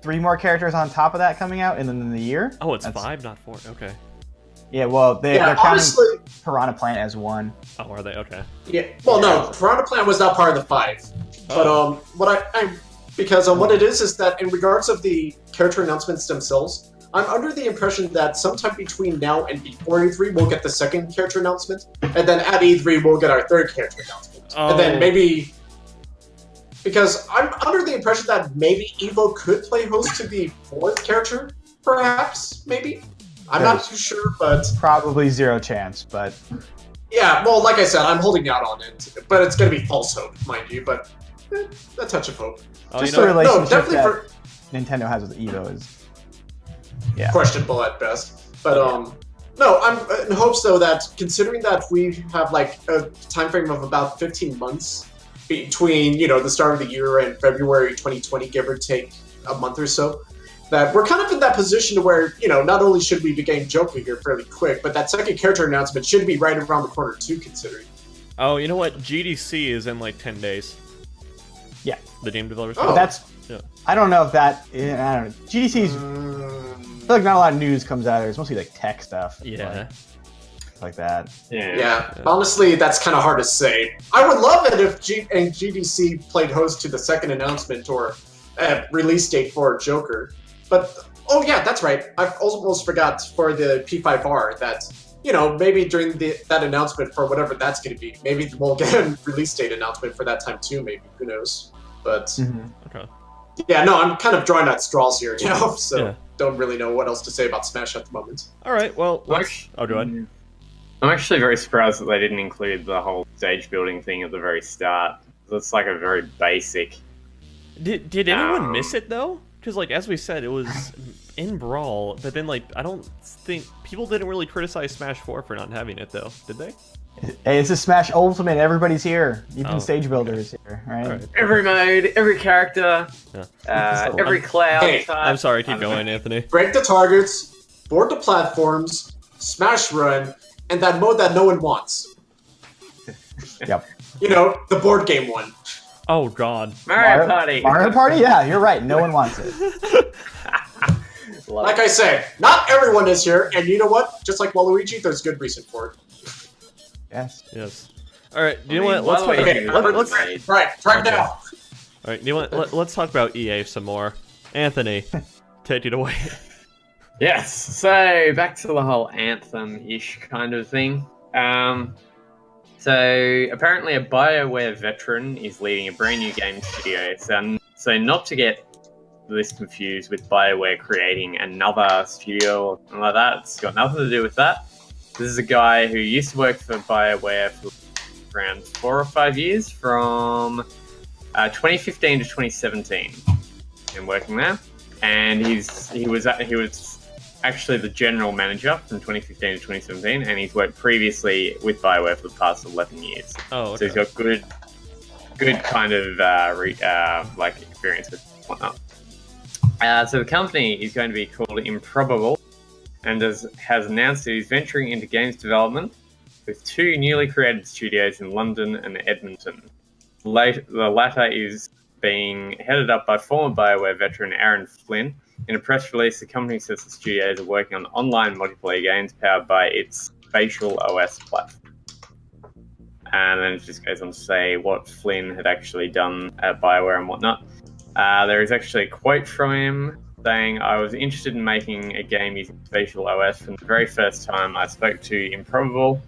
3 more characters on top of that coming out, and then in the year. Oh, it's That's- 5, not 4. Okay. Yeah, well, they're counting honestly, Piranha Plant as 1. Oh, are they? Okay. yeah. Well, no, Piranha Plant was not part of the 5. But what it is that in regards of the character announcements themselves, I'm under the impression that sometime between now and before E3, we'll get the second character announcement, and then at E3, we'll get our third character announcement. And then maybe... Because I'm under the impression that maybe Evo could play host to the 4th character, perhaps, maybe? I'm not too sure, but... Probably 0 chance, but... Yeah, well, like I said, I'm holding out on it, but it's going to be false hope, mind you, but a touch of hope. Oh, Just you know the what? relationship definitely that for... Nintendo has with Evo is... questionable at best. But no, I'm in hopes though that considering that we have like a time frame of about 15 months between, you know, the start of the year and February 2020, give or take a month or so, that we're kind of in that position where, you know, not only should we be getting Joker here fairly quick, but that second character announcement should be right around the corner too, considering. Oh, you know what? GDC is in like 10 days. Yeah. The game developers. Oh. But that's... Yeah. I don't know if that... I don't know. GDC's... I feel like not a lot of news comes out of it. It's mostly like tech stuff. Yeah. Like that. Yeah, honestly, that's kind of hard to say. I would love it if GDC played host to the second announcement or release date for Joker. But, oh yeah, that's right. I almost forgot for the P5R that, you know, maybe during that announcement for whatever that's going to be, maybe we'll get a release date announcement for that time too, maybe. Who knows? But, Okay. yeah, no, I'm kind of drawing at straws here, you know, so Yeah. don't really know what else to say about Smash at the moment. All right. Well, let's... Like- Oh, go ahead. I'm actually very surprised that they didn't include the whole stage building thing at the very start. It's like a very basic. Did anyone miss it though? Because like as we said, it was in Brawl, but then like I don't think people didn't really criticize Smash 4 for not having it though, did they? Hey, this is Smash Ultimate. Everybody's here. Even Oh, stage builders here, right? All right. Every mode, every character, every cloud Hey, type. I'm sorry. Keep I don't know. going, Anthony. Break the targets, board the platforms, Smash Run, and that mode that no one wants. Yep. You know, the board game one. Oh God. Mario Party. Mario Party? Yeah, you're right. No one wants it. Like I said, not everyone is here, and you know what? Just like Waluigi, there's good reason for it. Yes. Yes. All right, do you know I mean, what? Let's by the talk. way, Let's. Right now. All right, do you want? Let's talk about EA some more. Anthony, take it away. Yes, so back to the whole Anthem-ish kind of thing. So apparently a Bioware veteran is leading a brand new game studio. So not to get this confused with Bioware creating another studio or something like that. It's got nothing to do with that. This is a guy who used to work for Bioware for around 4 or 5 years, from 2015 to 2017. Been working there, and he was actually the general manager from 2015 to 2017, and he's worked previously with Bioware for the past 11 years. Oh, okay. So he's got good kind of like experience with whatnot. So the company is going to be called Improbable, and has announced that he's venturing into games development with 2 newly created studios in London and Edmonton. The latter is being headed up by former Bioware veteran Aaryn Flynn. In a press release, the company says the studios are working on online multiplayer games powered by its Spatial OS platform. And then it just goes on to say what Flynn had actually done at Bioware and whatnot. There is actually a quote from him saying, "I was interested in making a game using Spatial OS from the very first time I spoke to Improbable.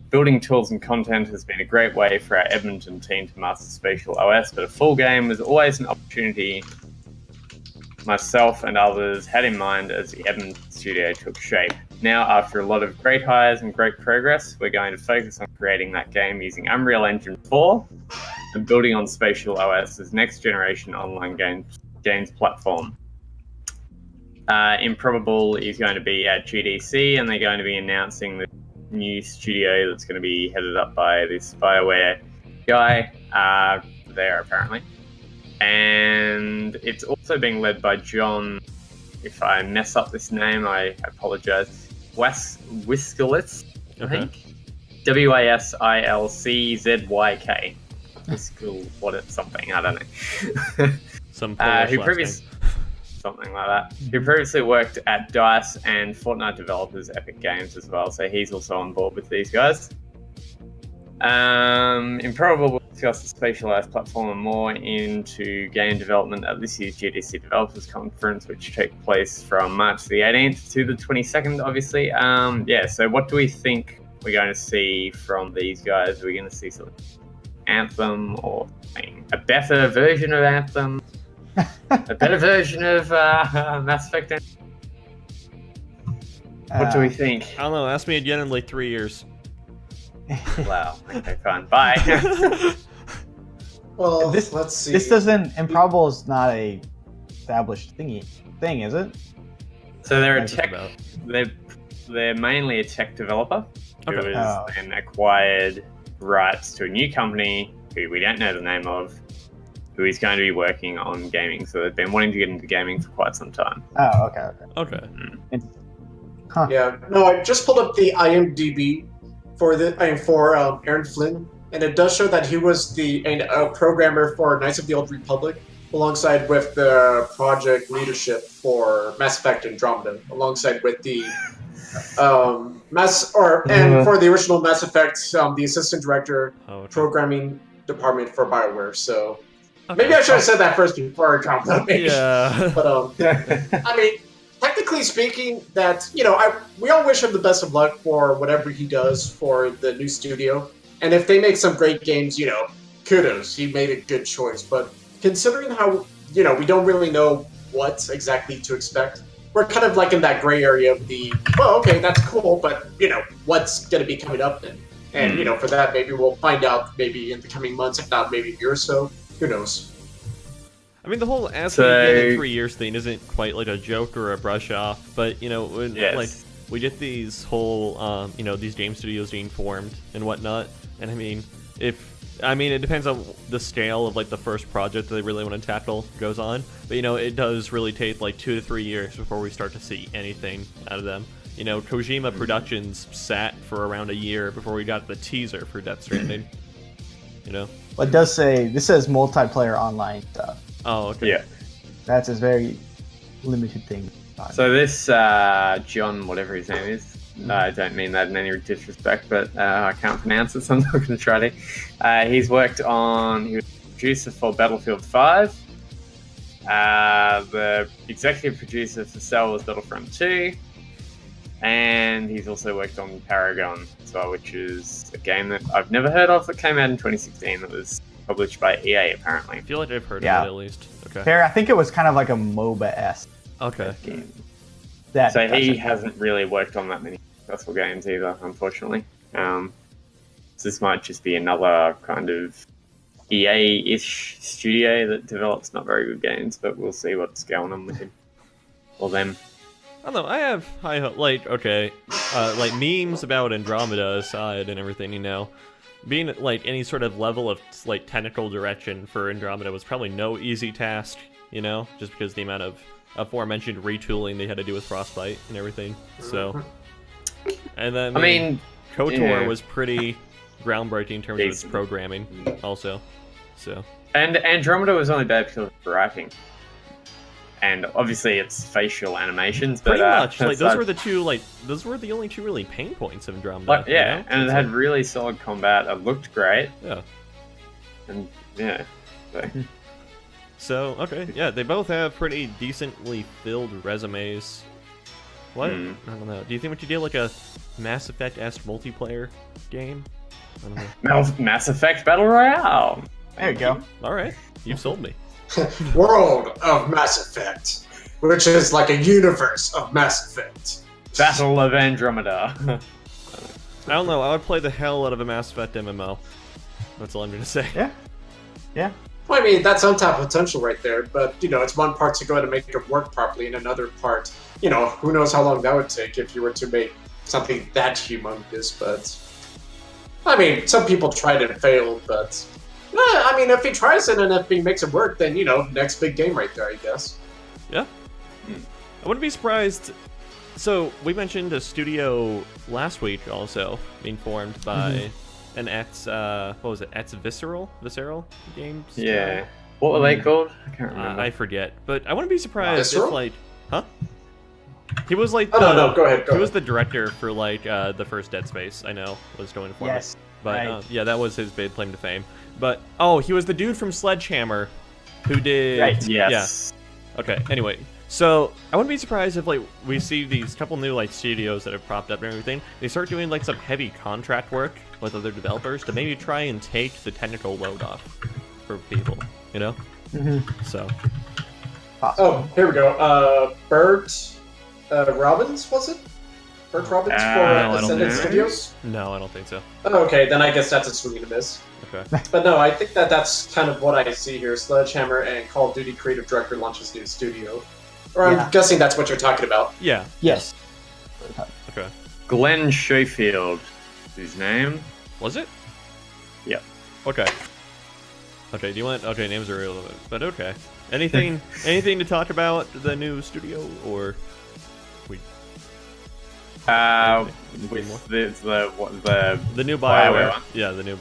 Building tools and content has been a great way for our Edmonton team to master Spatial OS, but a full game was always an opportunity myself and others had in mind as the Edmonton studio took shape. Now, after a lot of great hires and great progress, we're going to focus on creating that game using Unreal Engine 4 and building on Spatial OS's next generation online games platform." Improbable is going to be at GDC, and they're going to be announcing the new studio that's going to be headed up by this Bioware guy there, apparently. And it's also being led by John, if I mess up this name, I apologize, Wiskilitz, I think. Wasilczyk. Something, I don't know. Some Polish something like that. Who previously worked at DICE and Fortnite developers Epic Games as well, so he's also on board with these guys. Improbable will discuss the Spatial OS platform and more into game development at this year's GDC Developers Conference, which took place from March the 18th to the 22nd, obviously. So what do we think we're going to see from these guys? Are we going to see something Anthem, or a better version of Anthem? A better version of Mass Effect? What do we think? I don't know. Ask me again in like 3 years. Wow. Okay, fine. Bye. Well, let's see. This doesn't. Improbable is not a established thing, is it? So they're a tech. They're mainly a tech developer who has then acquired rights to a new company who we don't know the name of, who is going to be working on gaming. So they've been wanting to get into gaming for quite some time. Oh, okay. Huh. Yeah. No, I just pulled up the IMDb for Aaryn Flynn, and it does show that he was a programmer for Knights of the Old Republic, alongside with the project leadership for Mass Effect Andromeda, alongside with the for the original Mass Effect, the assistant director, programming department for Bioware. So maybe I should have said that first before I dropped that. Yeah. But I mean, technically speaking, we all wish him the best of luck for whatever he does for the new studio. And if they make some great games, kudos. He made a good choice. But considering how, we don't really know what exactly to expect, we're kind of like in that gray area of okay, that's cool, but, what's going to be coming up then? And, for that, maybe we'll find out maybe in the coming months, if not maybe a year or so. Who knows? I mean, the whole asking again in 3 years thing isn't quite like a joke or a brush off, but like we get these whole these game studios being formed and whatnot, and I mean, it depends on the scale of like the first project that they really want to tackle goes on, but it does really take like 2 to 3 years before we start to see anything out of them. Kojima Productions sat for around a year before we got the teaser for Death Stranding. Well, it does say this says multiplayer online stuff. Oh, okay. Yeah. That's a very limited thing. So this John, whatever his name is, I don't mean that in any disrespect, but I can't pronounce it, so I'm not going to try to. He was a producer for Battlefield 5. The executive producer for Star Wars Battlefront 2. And he's also worked on Paragon as well, which is a game that I've never heard of that came out in 2016 that was published by EA, apparently. I feel like I've heard of it at least. Okay. Fair. I think it was kind of like a MOBA-esque Okay. game. So he hasn't really worked on that many successful games either, unfortunately. So this might just be another kind of EA-ish studio that develops not very good games, but we'll see what's going on with him or them. I don't know. I have high hope. Like memes about Andromeda aside and everything, being like any sort of level of like technical direction for Andromeda was probably no easy task, just because the amount of aforementioned retooling they had to do with Frostbite and everything. So, and then I mean, KOTOR was pretty groundbreaking in terms of its programming, also. So, and Andromeda was only bad because of writing, and obviously it's facial animations. But pretty much, like those were the only two really pain points of Andromeda. And it had really solid combat. It looked great. Yeah. And yeah. So, okay, yeah, they both have pretty decently filled resumes. What? I don't know. Do you think we should do like a Mass Effect-esque multiplayer game? I don't know. Mass Effect Battle Royale. There you go. All right, you've sold me. World of Mass Effect, which is like a universe of Mass Effect. Battle of Andromeda. I don't know. I would play the hell out of a Mass Effect MMO. That's all I'm gonna say. Yeah. Well, I mean, that's untapped potential right there, but, it's one part to go ahead and make it work properly, and another part, who knows how long that would take if you were to make something that humongous, but... I mean, some people tried and failed, but... I mean, if he tries it and if he makes it work, then, next big game right there, I guess. Yeah. I wouldn't be surprised... So, we mentioned a studio last week also being formed by... an Visceral Games? Yeah. What were they called? I can't remember. I forget. But I wouldn't be surprised Visceral? if, huh? He was like No, go ahead. He was the director for, the first Dead Space, I know, was going for Yes. it. But, right. yeah, that was his big claim to fame. But, he was the dude from Sledgehammer who did... Right. Yes. Yeah. Okay, anyway. So, I wouldn't be surprised if, we see these couple new, studios that have popped up and everything. They start doing, some heavy contract work with other developers to maybe try and take the technical load off for people, So. Possible. Oh, here we go. Bert Robbins, was it? Bert Robbins for I don't Ascendant know. Studios? No, I don't think so. Oh, okay, then I guess that's a swing and a miss. Okay. But no, I think that's kind of what I see here. Sledgehammer and Call of Duty creative director launches new studio. Or I'm guessing that's what you're talking about. Yeah. Yes. Okay. Glenn Schofield is his name. Was it? Yep. Okay. Okay, do you want... Okay, names are irrelevant, but okay. Anything to talk about the new studio, or... With the new Bioware BioWare. one? Yeah, the new...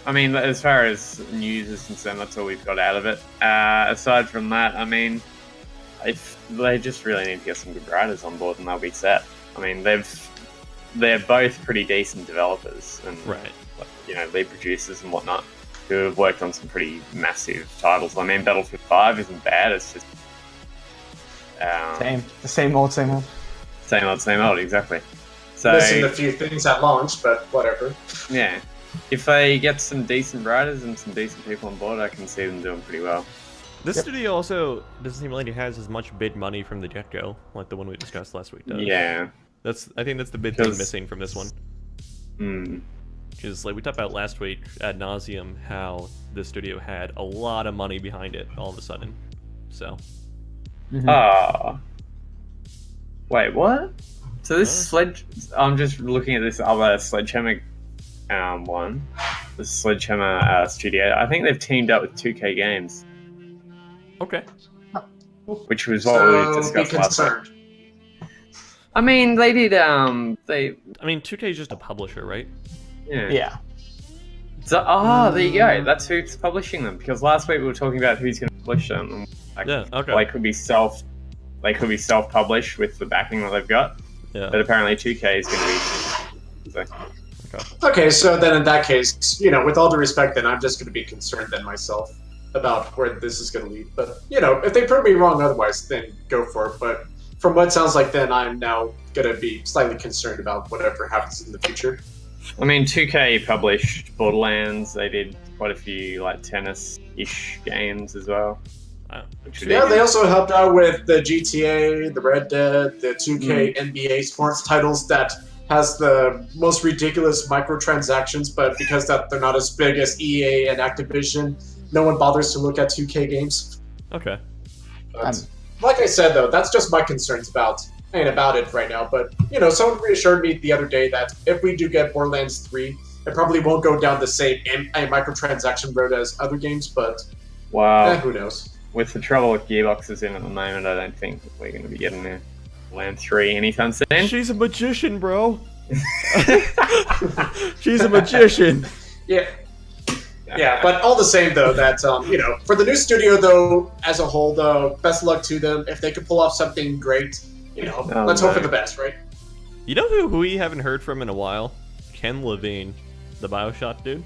I mean, as far as news is concerned, that's all we've got out of it. Aside from that, I mean, if they just really need to get some good writers on board, and they'll be set. I mean, they're both pretty decent developers, and Right. Lead producers and whatnot, who have worked on some pretty massive titles. I mean, Battlefield 5 isn't bad. It's just The same old. Same old, exactly. So Missing a few things at launch, but whatever. yeah. If they get some decent writers and some decent people on board, I can see them doing pretty well. This studio also doesn't seem like it has as much bid money from the get-go, like the one we discussed last week does. Yeah. I think that's the big thing missing from this one. Because, we talked about last week ad nauseum how this studio had a lot of money behind it all of a sudden. So. Wait, what? So this I'm just looking at this other Sledgehammer one. The Sledgehammer studio. I think they've teamed up with 2K Games. Okay. Which was what we discussed last week. I mean, they did, I mean, 2K is just a publisher, right? Yeah. So, there you go. That's who's publishing them. Because last week we were talking about who's going to publish them. And Like, Yeah, okay. They could be self-published with the backing that they've got. Yeah. But apparently 2K is going to be. So. Okay, so then in that case, with all due respect, then I'm just going to be concerned then myself about where this is going to lead. But, if they prove me wrong otherwise, then go for it. But from what it sounds like, then I'm now going to be slightly concerned about whatever happens in the future. I mean, 2K published Borderlands. They did quite a few, like, tennis-ish games as well. Yeah, they also helped out with the GTA, the Red Dead, the 2K NBA sports titles that has the most ridiculous microtransactions, but because that they're not as big as EA and Activision, no one bothers to look at 2K games. Okay. But, like I said, though, that's just my concerns about it right now. But, someone reassured me the other day that if we do get Borderlands 3, it probably won't go down the same microtransaction road as other games, but who knows? With the trouble with Gearbox in at the moment, I don't think we're going to be getting a Land 3 anytime soon. She's a magician, bro. She's a magician. Yeah. Yeah, but all the same, though, that, for the new studio, though, as a whole, though, best of luck to them. If they can pull off something great, let's hope for the best, right? You know who we haven't heard from in a while? Ken Levine, the Bioshock dude.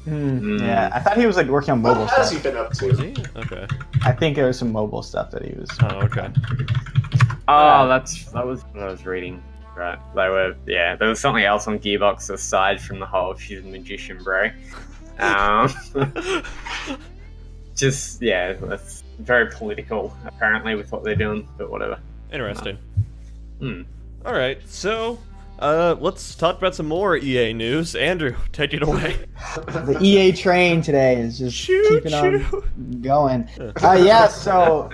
Yeah, I thought he was like working on mobile stuff. What has he been up to? Was he? Okay. I think there was some mobile stuff that he was. Oh, okay. That was what I was reading. Right, there was something else on Gearbox aside from the whole she's a magician, bro. That's very political apparently with what they're doing, but whatever. Interesting. All right, so let's talk about some more EA news. Andrew, take it away. The EA train today is just keeping on going. So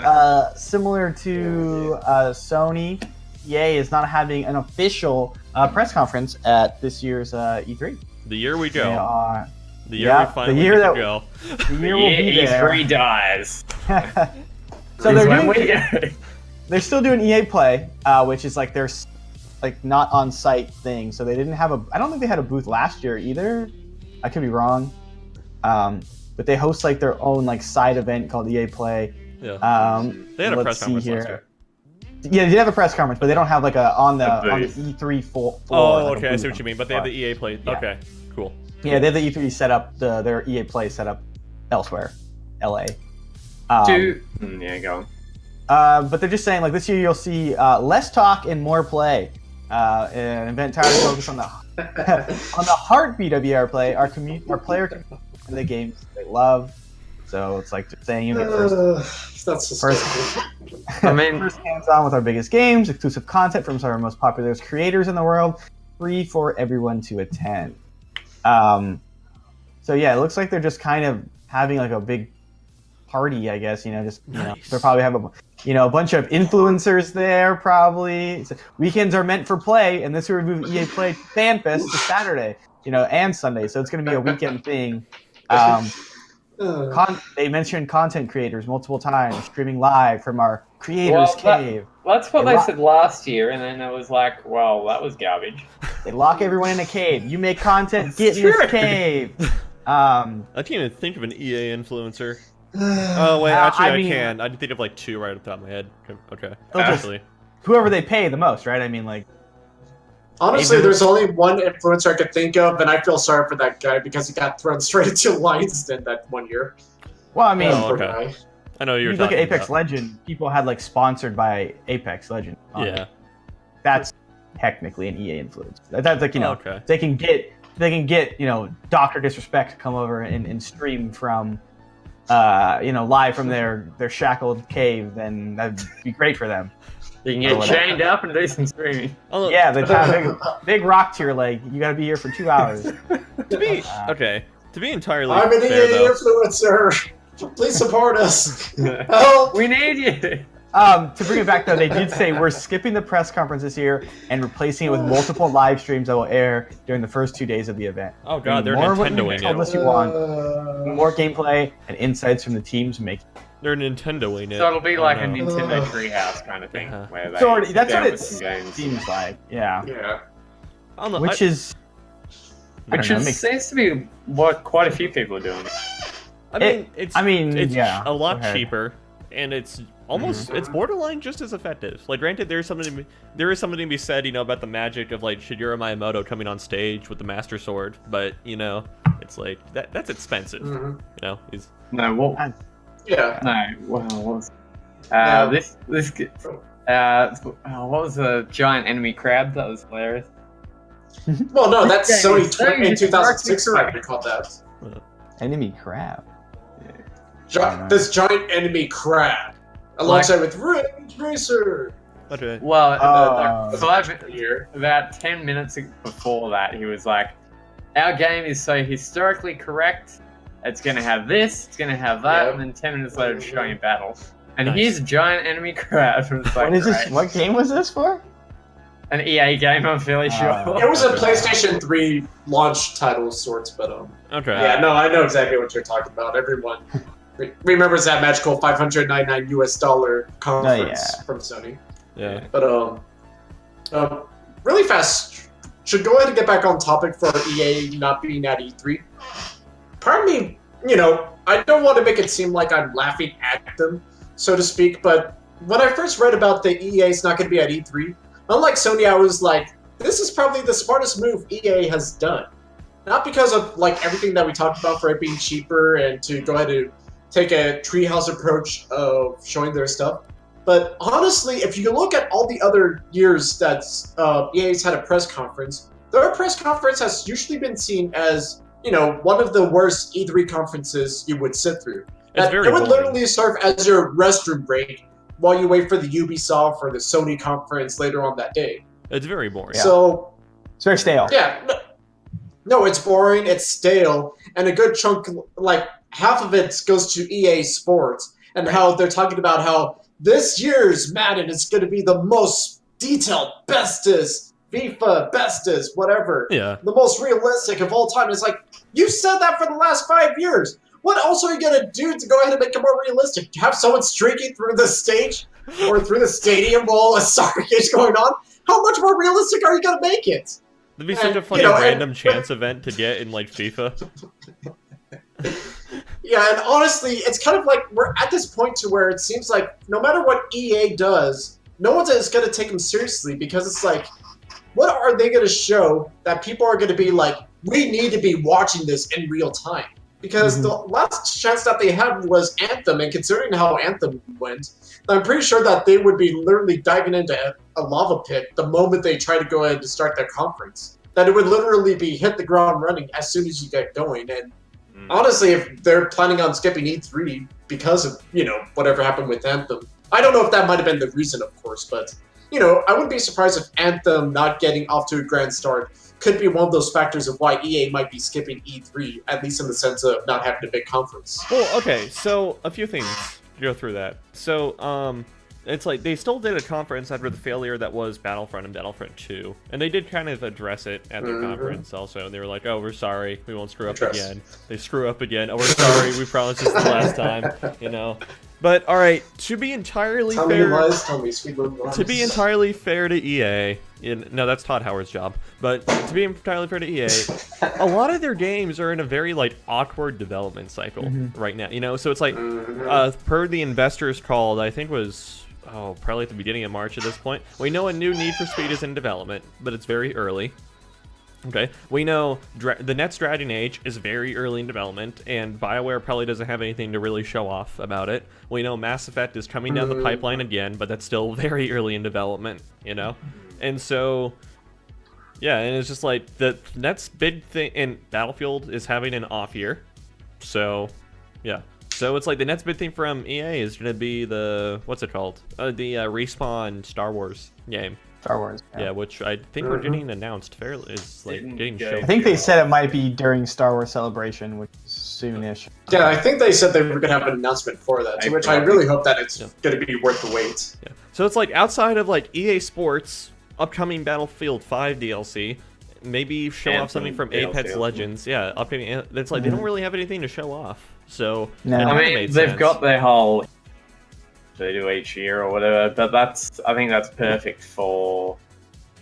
similar to Sony, EA is not having an official press conference at this year's E3. The year we go. The year we finally get to go. The year will be there. E3 dies. So they're still doing EA Play, which is like their not on site thing. So they didn't have I don't think they had a booth last year either. I could be wrong. But they host like their own like side event called EA Play. Yeah. They had a press conference last year. Yeah, they did have a press conference, but they don't have like on the E3 floor. Oh, okay, I see what you mean. But they have the EA Play. Yeah. Okay, cool. Yeah, they have the E3 set up, their EA Play set up elsewhere, LA. Go on. But they're just saying like this year you'll see less talk and more play. An event entirely focused on the on the heartbeat of EA Play, our player community and the games they love. So it's like just saying you get first hands-on with our biggest games, exclusive content from some of our most popular creators in the world, free for everyone to attend. So yeah, it looks like they're just kind of having like a big party, I guess. Nice. They'll probably have a bunch of influencers there. Probably weekends are meant for play, and this will move EA Play Fan Fest to Saturday, and Sunday. So it's going to be a weekend thing. They mentioned content creators multiple times, streaming live from our creators' cave. That's what they said last year, and then it was like, well, that was garbage. They lock everyone in a cave. You make content, get in this cave. I can't even think of an EA influencer. Oh wait, actually I can. I can think of like two right off the top of my head. Okay, actually, whoever they pay the most, right? I mean, like. Honestly, there's only one influencer I could think of, and I feel sorry for that guy because he got thrown straight into Lion's Den that 1 year. Well, I mean, okay. I know you're. You look at Apex Legend. People had like sponsored by Apex Legend. Yeah. That's technically an EA influence. That's like okay. they can get Dr. Disrespect to come over and stream from live from their shackled cave. Then that'd be great for them. You can get chained up and do some streaming. Yeah, they have a big rock to your leg. You got to be here for 2 hours. To be entirely I'm an fair, EA influencer. Please support us. Help! We need you. To bring it back though, they did say we're skipping the press conference this year and replacing it with multiple live streams that will air during the first 2 days of the event. Oh god, they're more Nintendoing told us you want. More gameplay and insights from the teams making. They're Nintendoing it. So it'll be like a Nintendo Treehouse kind of thing. Where they that's what it games. seems like. Yeah. Yeah. Which seems to be what quite a few people are doing. It's a lot cheaper. and it's almost it's borderline just as effective. Like, granted, there is something to be said, about the magic of like Shigeru Miyamoto coming on stage with the Master Sword, but it's like that's expensive. He's No, what? Yeah. No, well, what was No. what was the giant enemy crab? That was hilarious. Well, no, that's This Sony game is so in 2006. I correct. recall that. Enemy crab. This giant enemy crab, alongside with Ridge Racer. okay. Well, Oh. about 10 minutes before that, he was like, "Our game is so historically correct. It's gonna have this, it's gonna have that," Yep. and then 10 minutes later, it's showing a battle. And Nice. here's a giant enemy crab. It was like, What is this? great. What game was this for? An EA game, I'm fairly sure. It was a PlayStation 3 launch title of sorts, but Okay. yeah, no, I know exactly what you're talking about. Everyone remembers that magical $599 conference from Sony. Yeah. But really fast, should go ahead and get back on topic for EA not being at E3. Part of me, I don't want to make it seem like I'm laughing at them, so to speak, but when I first read about the EA's not going to be at E3, unlike Sony, I was like, this is probably the smartest move EA has done. Not because of like everything that we talked about for it being cheaper and to go ahead and take a treehouse approach of showing their stuff, but honestly, if you look at all the other years that EA's had a press conference, their press conference has usually been seen as one of the worst E3 conferences you would sit through. It's very it would boring. literally serve as your restroom break while you wait for the Ubisoft or the Sony conference later on that day. It's very boring. Yeah. So, It's very stale. yeah, no, it's boring, it's stale, and a good chunk, like half of it goes to EA Sports and how they're talking about how this year's Madden is going to be the most detailed, bestest, FIFA, bestest, whatever. Yeah. The most realistic of all time. It's like, you said that for the last 5 years. What else are you going to do to go ahead and make it more realistic? Have someone streaking through the stage or through the stadium while a soccer game's going on? How much more realistic are you going to make it? It'd be such a And, funny and- random chance event to get in like FIFA. Yeah, and honestly, it's kind of like we're at this point to where it seems like no matter what EA does, no one's going to take them seriously because it's like, what are they going to show that people are going to be like, we need to be watching this in real time? Because the last chance that they had was Anthem, and considering how Anthem went, I'm pretty sure that they would be literally diving into a lava pit the moment they try to go ahead to start their conference. That it would literally be hit the ground running as soon as you get going. And honestly, if they're planning on skipping E3 because of, whatever happened with Anthem, I don't know if that might have been the reason, of course, but, I wouldn't be surprised if Anthem not getting off to a grand start could be one of those factors of why EA might be skipping E3, at least in the sense of not having a big conference. Well, okay, so a few things to go through that. So, it's like they still did a conference after the failure that was Battlefront and Battlefront 2, and they did kind of address it at their conference also. And they were like, "Oh, we're sorry, we won't screw up again." They screw up again. "Oh, we're sorry, we promised this the last time," But all right, to be entirely Tell me fair, lies, tell me sweet little lies. to be entirely fair to EA, no, that's Todd Howard's job. But to be entirely fair to EA, a lot of their games are in a very awkward development cycle right now. So it's like per the investors call, that I think was probably at the beginning of March at this point. We know a new Need for Speed is in development, but it's very early. Okay, we know the next Dragon Age is very early in development, and Bioware probably doesn't have anything to really show off about it. We know Mass Effect is coming down the pipeline again, but that's still very early in development, And so, yeah, and it's just like the next big thing, and Battlefield is having an off year. So, yeah. So it's like the next big thing from EA is going to be the, what's it called? The Respawn Star Wars game. Star Wars. Yeah, which I think we're getting announced fairly. Is getting shown. I think they said it might be during Star Wars Celebration, which is soonish. Yeah, I think they said they were going to have an announcement for that, to which I really hope that it's going to be worth the wait. Yeah. So it's like outside of EA Sports, upcoming Battlefield 5 DLC, maybe show off something from Apex Legends. Yeah, upcoming. It's like they don't really have anything to show off. So No. I mean, they've got their whole they do each year or whatever, but I think that's perfect for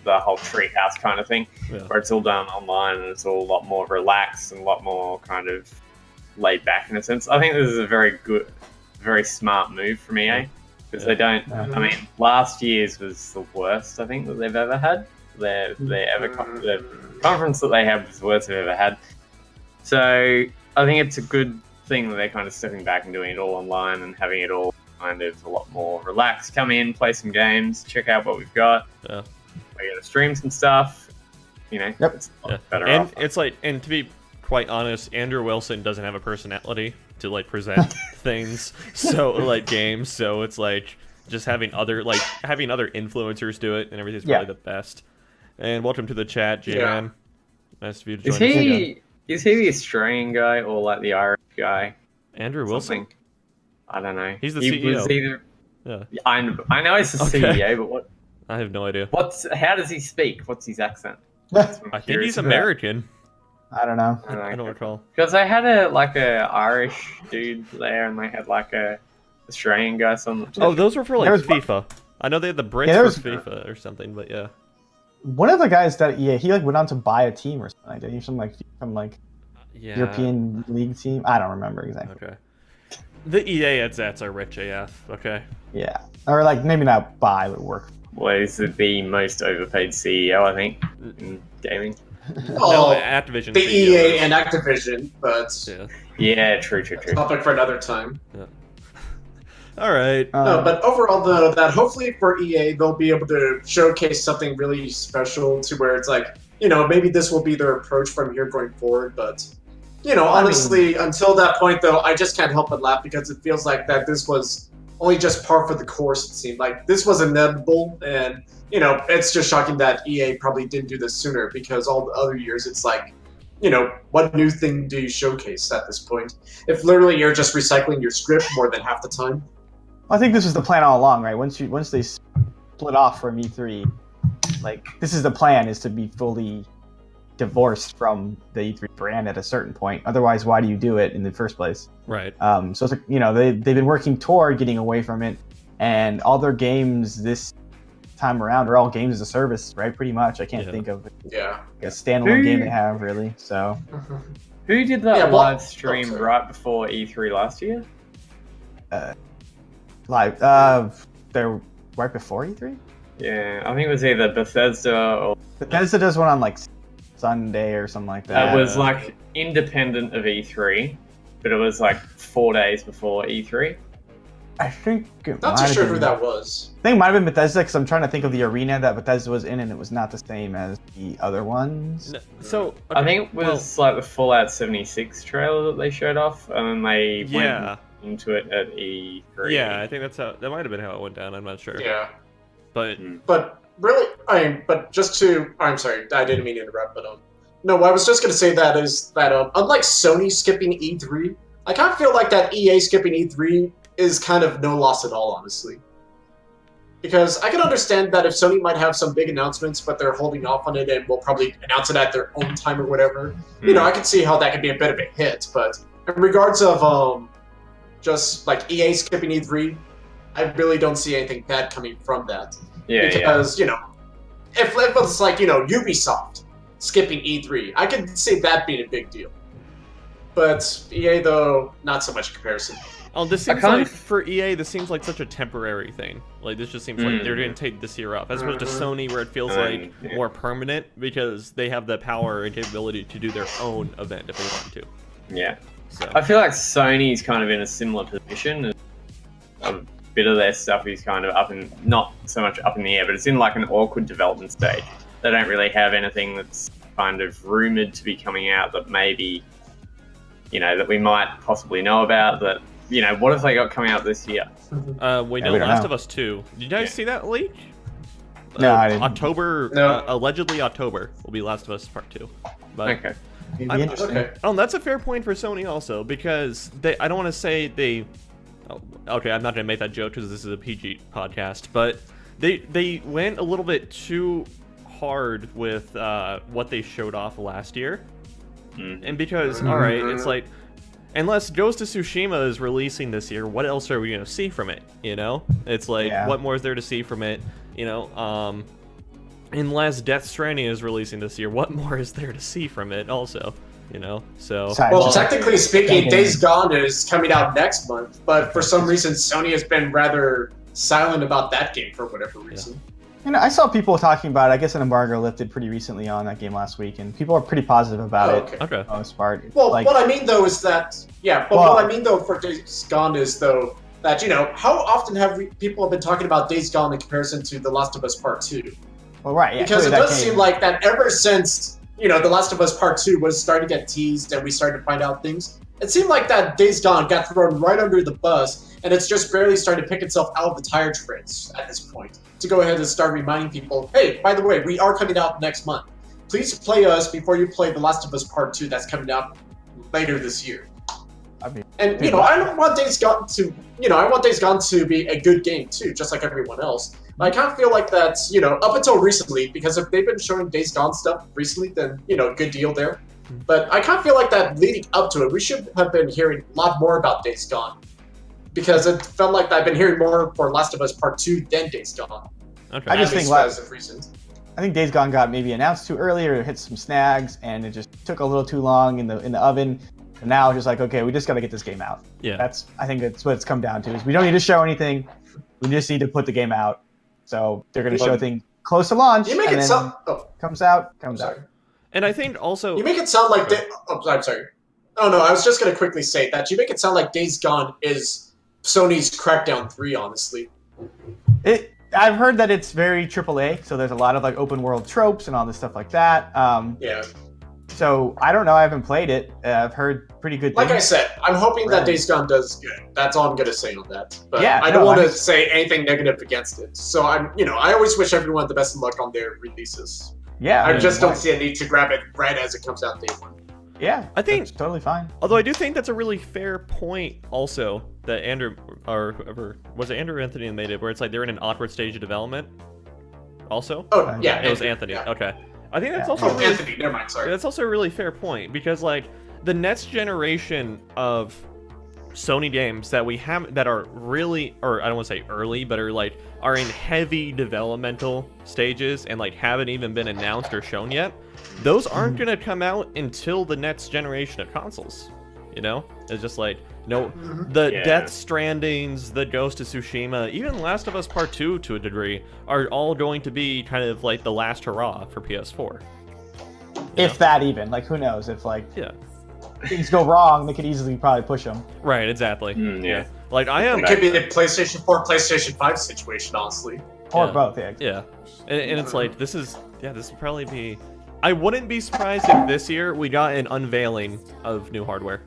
the whole treehouse kind of thing, where it's all done online and it's all a lot more relaxed and a lot more kind of laid back in a sense. I think this is a very very smart move from EA because they don't. I mean, last year's was the worst I think that they've ever had. The conference that they had was the worst they've ever had. So I think it's a good thing that they're kind of stepping back and doing it all online and having it all kind of a lot more relaxed. Come in, play some games, check out what we've got. Yeah. We're gonna stream some stuff. You know, it's a lot better. And offer. it's like, and to be quite honest, Andrew Wilson doesn't have a personality to like present things, so like games. So it's like just having other influencers do it, and everything's probably the best. And welcome to the chat, J-Man. Nice of you to join us. Is he the Australian guy or like the Irish guy? Andrew Wilson? I don't know. He's the CEO. Was either... Yeah. I know he's the CEO, but what? I have no idea. How does he speak? What's his accent? I think he's American. I don't know. I don't recall. Because they had a Irish dude there, and they had like a Australian guy. Oh, those were for like There's- FIFA. I know they had the Brits for FIFA or something, but yeah. One of the guys that he like went on to buy a team or something like that. He's some European League team. I don't remember exactly. Okay. The EA Edzats are rich AF. Okay. Yeah, or like maybe not buy, but work. Well, he's the most overpaid CEO, I think, in gaming. Well, No, Activision. the CEO. EA and Activision, but Yeah, true. topic for another time. All right. No, but overall, though, that hopefully for EA, they'll be able to showcase something really special to where it's like, maybe this will be their approach from here going forward. But, honestly, until that point, though, I just can't help but laugh because it feels like that this was only just par for the course, it seemed. Like, this was inevitable, and, it's just shocking that EA probably didn't do this sooner because all the other years, it's like, what new thing do you showcase at this point? If literally you're just recycling your script more than half the time. I think this was the plan all along, right? Once they split off from E3, like this is the plan, is to be fully divorced from the E3 brand at a certain point. Otherwise, why do you do it in the first place? Right. So it's like, they've been working toward getting away from it, and all their games this time around are all games as a service, right? Pretty much. I can't think of a standalone game they have really. So who did that live stream right before E3 last year? They're right before E3. Yeah, I think it was either Bethesda or Bethesda does one on like Sunday or something like that. it was like independent of E3, but it was like 4 days before E3. I think it Not might too have sure been- who that was. I think it might have been Bethesda because I'm trying to think of the arena that Bethesda was in, and it was not the same as the other ones. No, so I think it was like the Fallout 76 trailer that they showed off, and then they went into it at E3. Yeah, I think that might have been how it went down. I'm not sure. Yeah. But But really, I'm sorry, I didn't mean to interrupt, but no, what I was just gonna say that is that unlike Sony skipping E3, I kind of feel like that EA skipping E3 is kind of no loss at all, honestly. Because I can understand that if Sony might have some big announcements, but they're holding off on it and will probably announce it at their own time or whatever, I can see how that could be a bit of a hit. But in regards of just like EA skipping E3, I really don't see anything bad coming from that. Because, if it was like, Ubisoft skipping E3, I could see that being a big deal. But EA, though, not so much in comparison. Oh, this seems like for EA, this seems like such a temporary thing. Like this just seems like they're going to take this year off, as opposed to Sony, where it feels like more permanent because they have the power and capability to do their own event if they want to. Yeah. So I feel like Sony's kind of in a similar position. A bit of their stuff is kind of not so much up in the air, but it's in like an awkward development stage. They don't really have anything that's kind of rumored to be coming out that maybe, that we might possibly know about. That, what have they got coming out this year? we know Last of Us 2. Did you guys see that leak? No, I didn't. October, allegedly October will be Last of Us Part 2. But Okay. It'd be interesting. Okay. Oh, that's a fair point for Sony also, because I don't want to say they... Oh, okay, I'm not going to make that joke because this is a PG podcast, but they went a little bit too hard with what they showed off last year. And because, alright, it's like, unless Ghost of Tsushima is releasing this year, what else are we going to see from it, It's like, what more is there to see from it, Unless Death Stranding is releasing this year, what more is there to see from it also? you know. So Well, technically speaking, Days Gone is coming out next month, but for some reason Sony has been rather silent about that game for whatever reason. And I saw people talking about it. I guess an embargo lifted pretty recently on that game last week, and people are pretty positive about it. Okay. For the most part. Well, Like, what I mean though is that what I mean though for Days Gone is though that how often have people been talking about Days Gone in comparison to The Last of Us Part 2? well, right, yeah, Because it clearly does seem like that ever since The Last of Us Part 2 was starting to get teased and we started to find out things. It seemed like that Days Gone got thrown right under the bus, and it's just barely starting to pick itself out of the tire treads at this point. To go ahead and start reminding people, hey, by the way, we are coming out next month. Please play us before you play The Last of Us Part 2 that's coming out later this year. I don't want Days Gone to, I want Days Gone to be a good game too, just like everyone else. But I kind of feel like that's, up until recently, because if they've been showing Days Gone stuff recently, then, good deal there. But I kind of feel like that leading up to it, we should have been hearing a lot more about Days Gone. Because it felt like I've been hearing more for Last of Us Part 2 than Days Gone. Okay. I just think I think Days Gone got maybe announced too early or hit some snags, and it just took a little too long in the oven. And now it's just like, okay, we just got to get this game out. Yeah. I think that's what it's come down to. Is we don't need to show anything. We just need to put the game out. So they're going to show things close to launch. You make and it then sound. comes out. And I think also You make it sound like. I'm sorry. Oh no, I was just going to quickly say that you make it sound like Days Gone is Sony's Crackdown 3. Honestly. I've heard that it's very AAA, so there's a lot of like open world tropes and all this stuff like that. Yeah. So I don't know. I haven't played it. I've heard pretty good things. Like I said, I'm hoping that Days Gone does good. That's all I'm going to say on that. But Yeah, I don't want to say anything negative against it. So I always wish everyone the best of luck on their releases. Yeah. I just don't see a need to grab it right as it comes out day one. Yeah. I think that's totally fine. Although I do think that's a really fair point also that Andrew, or whoever, was it Andrew or Anthony that made it, where it's like they're in an awkward stage of development also? Oh, yeah. It was Anthony. Yeah. Okay. I think that's also really, Anthony, never mind, sorry. that's also a really fair point, because like the next generation of Sony games that we have that are really, or I don't want to say early, but are in heavy developmental stages and like haven't even been announced or shown yet, those aren't going to come out until the next generation of consoles. It's just like, the Death Strandings, the Ghost of Tsushima, even Last of Us Part 2 to a degree, are all going to be kind of like the last hurrah for PS4. If that even, like, who knows? If like things go wrong, they could easily probably push them. Right, exactly. Yeah. Like I am. It could be the PlayStation 4, PlayStation 5 situation, honestly. Or both, yeah. Yeah, and it's like this would probably be. I wouldn't be surprised if this year we got an unveiling of new hardware.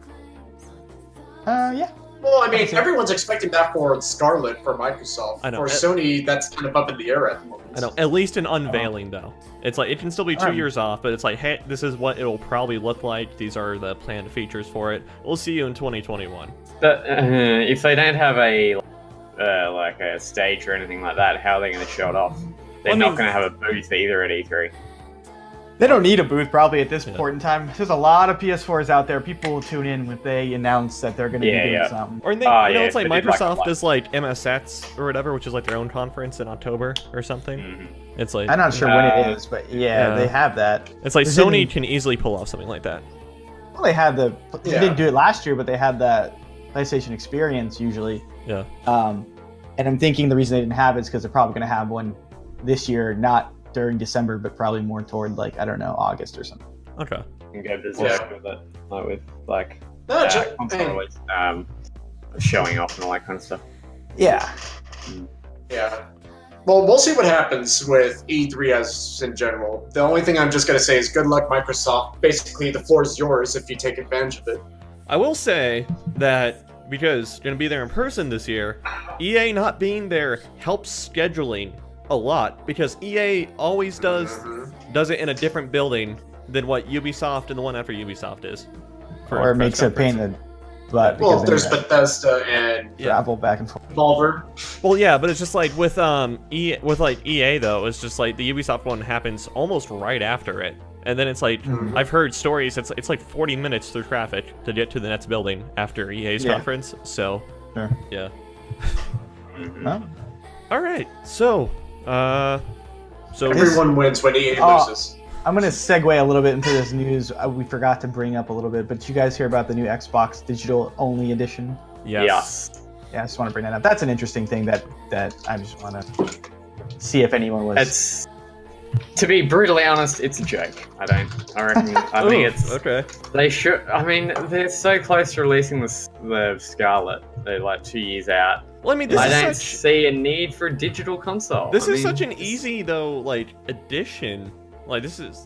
Yeah. Well, I mean, everyone's expecting that for Scarlet for Microsoft. I know. For Sony, that's kind of up in the air at the moment. I know. At least an unveiling, though. It's like it can still be 2 years off, but it's like, hey, this is what it'll probably look like. These are the planned features for it. We'll see you in 2021. But if they don't have a stage or anything like that, how are they going to show it off? They're not going to have a booth either at E3. They don't need a booth probably at this point in time. There's a lot of PS4s out there. People will tune in when they announce that they're going to be doing something. Or it's like Microsoft does like MSX or whatever, which is like their own conference in October or something. Mm-hmm. It's like I'm not sure when it is, but they have that. It's like Sony can easily pull off something like that. Well, they had they didn't do it last year, but they had that PlayStation Experience usually. Yeah. And I'm thinking the reason they didn't have it is because they're probably going to have one this year, not during December, but probably more toward like, I don't know, August or something. Okay. You can go berserk with it, like with like console release, showing off and all that kind of stuff. Yeah. Yeah. Well, we'll see what happens with E3 as in general. The only thing I'm just going to say is good luck, Microsoft. Basically, the floor is yours if you take advantage of it. I will say that because you're going to be there in person this year, EA not being there helps scheduling a lot, because EA always does it in a different building than what Ubisoft and the one after Ubisoft is. Or it makes it pain in the butt. Well, there's Bethesda and travel back and forth. Devolver. Well, yeah, but it's just like with EA though, it's just like the Ubisoft one happens almost right after it, and then it's like I've heard stories. It's like 40 minutes through traffic to get to the next building after EA's conference. So yeah. Huh? All right, so everyone wins when EA loses. I'm gonna segue a little bit into this news. We forgot to bring up a little bit, but did you guys hear about the new Xbox Digital Only Edition? Yes. Yeah, I just want to bring that up. That's an interesting thing that I just want to see if anyone was. It's, to be brutally honest, it's a joke. I think it's okay. They should. I mean, they're so close to releasing the Scarlet. They're like 2 years out. Well, I mean, this I is don't such. see a need for a digital console. This I is mean, such an easy though, like addition. Like this is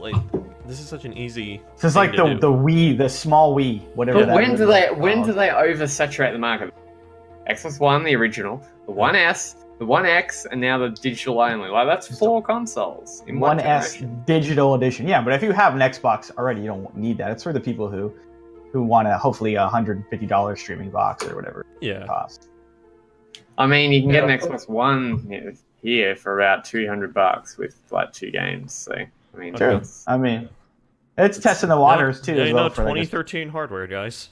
such an easy. This is like the Wii, the small Wii, whatever. But that when was do they called. oversaturate the market? Xbox One, the original, the One S, the One X, and now the digital only. Like that's 4 consoles in one One S generation. Digital Edition. Yeah, but if you have an Xbox already, you don't need that. It's for the people who want a hopefully $150 streaming box or whatever it Yeah. costs. I mean, you can get an Xbox One here for about $200 with like 2 games. So I mean, True. it's- I mean, it's testing the waters too. Yeah, as you well know, for, like, 2013 hardware, guys.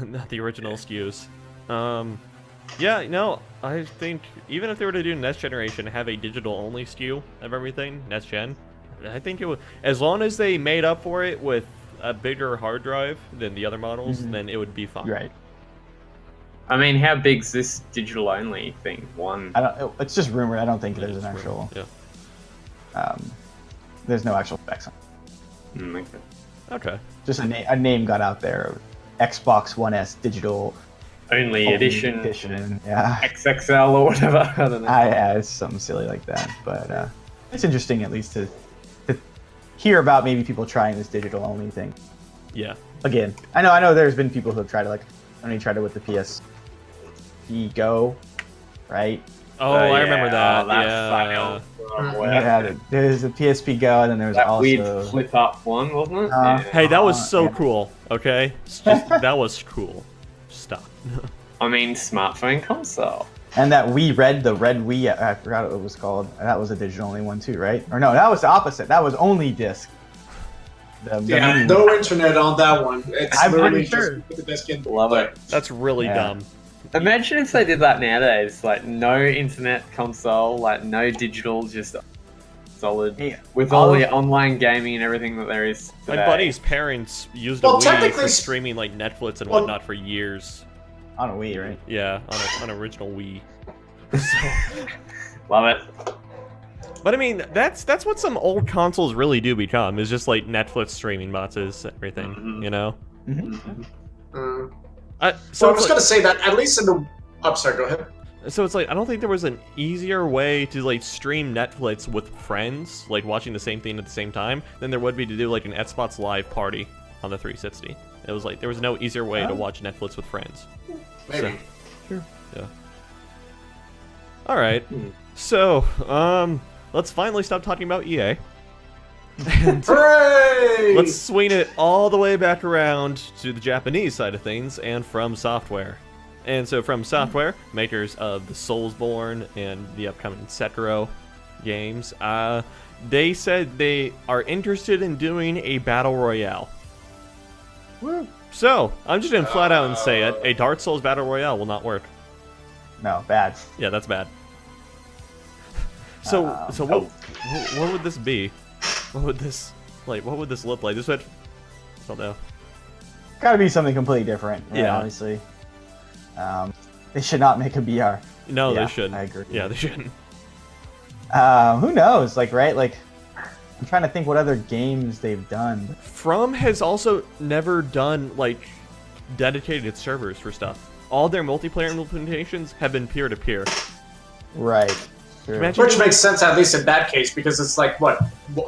Not the original SKUs. Yeah, no, I think even if they were to do next generation, have a digital only SKU of everything, next gen, I think it would, as long as they made up for it with a bigger hard drive than the other models, then it would be fine. Right. I mean, how big's this digital only thing? One. I don't. It's just rumored. I don't think there's an actual. Yeah. There's no actual specs on it. Okay. Okay. Just a name got out there of Xbox One S Digital Only Only edition, Yeah. XXL or whatever. I don't know. Yeah, it's something silly like that. But it's interesting at least to hear about maybe people trying this digital only thing. Yeah. Again, I know there's been people who have tried it, only tried it with the PSP Go, right? Oh, I yeah, remember that. that Yeah. failed. Yeah, there's a PSP Go, and then there's That also weird flip up one, wasn't it? Hey, that was so yeah. cool. Okay, it's just, that was cool. Stop. I mean, smartphone console. and that the red Wii, I forgot what it was called. That was a digital only one too, right? Or no, that was the opposite. That was only disc. The Yeah, mini no internet on that one. It's I'm literally pretty sure. just put the disc in. Love it. That's really Yeah. dumb. Imagine if they did that nowadays. Like, no internet console, like, no digital, just solid. Yeah. With all the online gaming and everything that there is today. My buddy's parents used Well, a Wii technically for s- streaming like Netflix and Well- whatnot for years. on a Wii, right? Yeah, on an original Wii. Love it. But I mean, that's what some old consoles really do become. Is just like Netflix streaming boxes, everything. Mhm. You know. Mm. So So I it's was like, gonna say that at least in the. Oh, sorry. Go ahead. so it's like I don't think there was an easier way to like stream Netflix with friends, like watching the same thing at the same time, than there would be to do like an Xbox Live party on the 360. It was like there was no easier way to watch Netflix with friends. Maybe. Yeah. All right. So, let's finally stop talking about EA. And Hooray! let's swing it all the way back around to the Japanese side of things and From Software. And so From Software, makers of the Soulsborne and the upcoming Sekiro games, they said they are interested in doing a battle royale. So, I'm just gonna flat out and say it, a Dark Souls battle royale will not work. No, bad. Yeah, that's bad. So what would this be? What would this look like? This would, I don't know. Got to be something completely different. Right, Yeah. obviously. They should not make a BR. No, Yeah, they shouldn't. I agree. Yeah, they shouldn't. Who knows? Like, right? Like, I'm trying to think what other games they've done. From has also never done like dedicated servers for stuff. All their multiplayer implementations have been peer-to-peer. Right. True. Imagine- Which makes sense at least in that case because it's like what?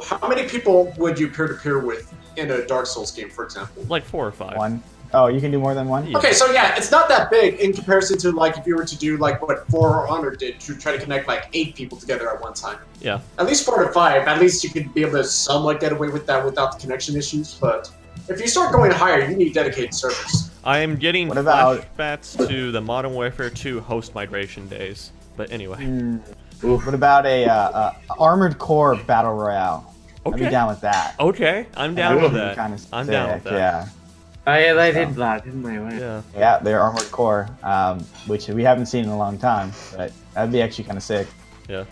How many people would you peer to peer with in a Dark Souls game, for example? Like 4 or 5. One. Oh, you can do more than one? Yeah. Okay, so yeah, it's not that big in comparison to like if you were to do like what 400 did to try to connect like 8 people together at one time. Yeah. At least 4 to 5, at least you could be able to somewhat get away with that without the connection issues. But if you start going higher, you need dedicated servers. I am getting What about- flashbacks to the Modern Warfare 2 host migration days. But anyway. What about a Armored Core Battle Royale? I'd be Okay. down with that. Okay, I'm down with that. Kinda I'm down with sick, that. Yeah. Oh, yeah, they did that, didn't they? Wait. Yeah. Yeah, they're Armored Core, which we haven't seen in a long time, but that'd be actually kind of sick. Yeah.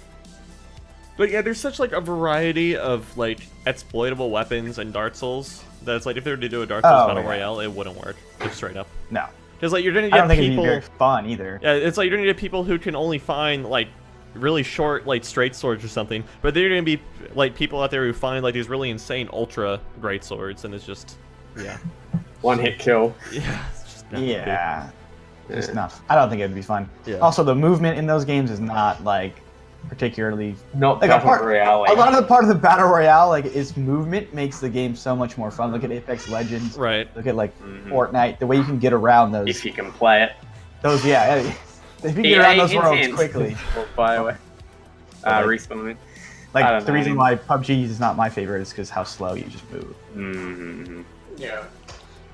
But yeah, there's such like a variety of like exploitable weapons in Dark Souls that it's like if they were to do a Dark Souls Battle Royale, it wouldn't work. Just straight up. No. Because like you're gonna I get don't think people. it'd be very fun either. Yeah, it's like you're gonna get people who can only find like really short like straight swords or something, but they're gonna be like people out there who find like these really insane ultra great swords, and it's just One hit kill. yeah, it's just not Yeah. Just not. I don't think it'd be fun. Yeah. Also, the movement in those games is not like particularly. Not Like Battle Royale. a lot of the part of the battle royale, like its movement, makes the game so much more fun. Look at Apex Legends. good. Right. Look at like Fortnite. The way you can get around those. If you can play it. Those, yeah. If you can get around those worlds quickly. Or Bioware. Like- Respawn. I Like don't the know. reason why PUBG is not my favorite is because how slow you just move. Mm-hmm. Yeah.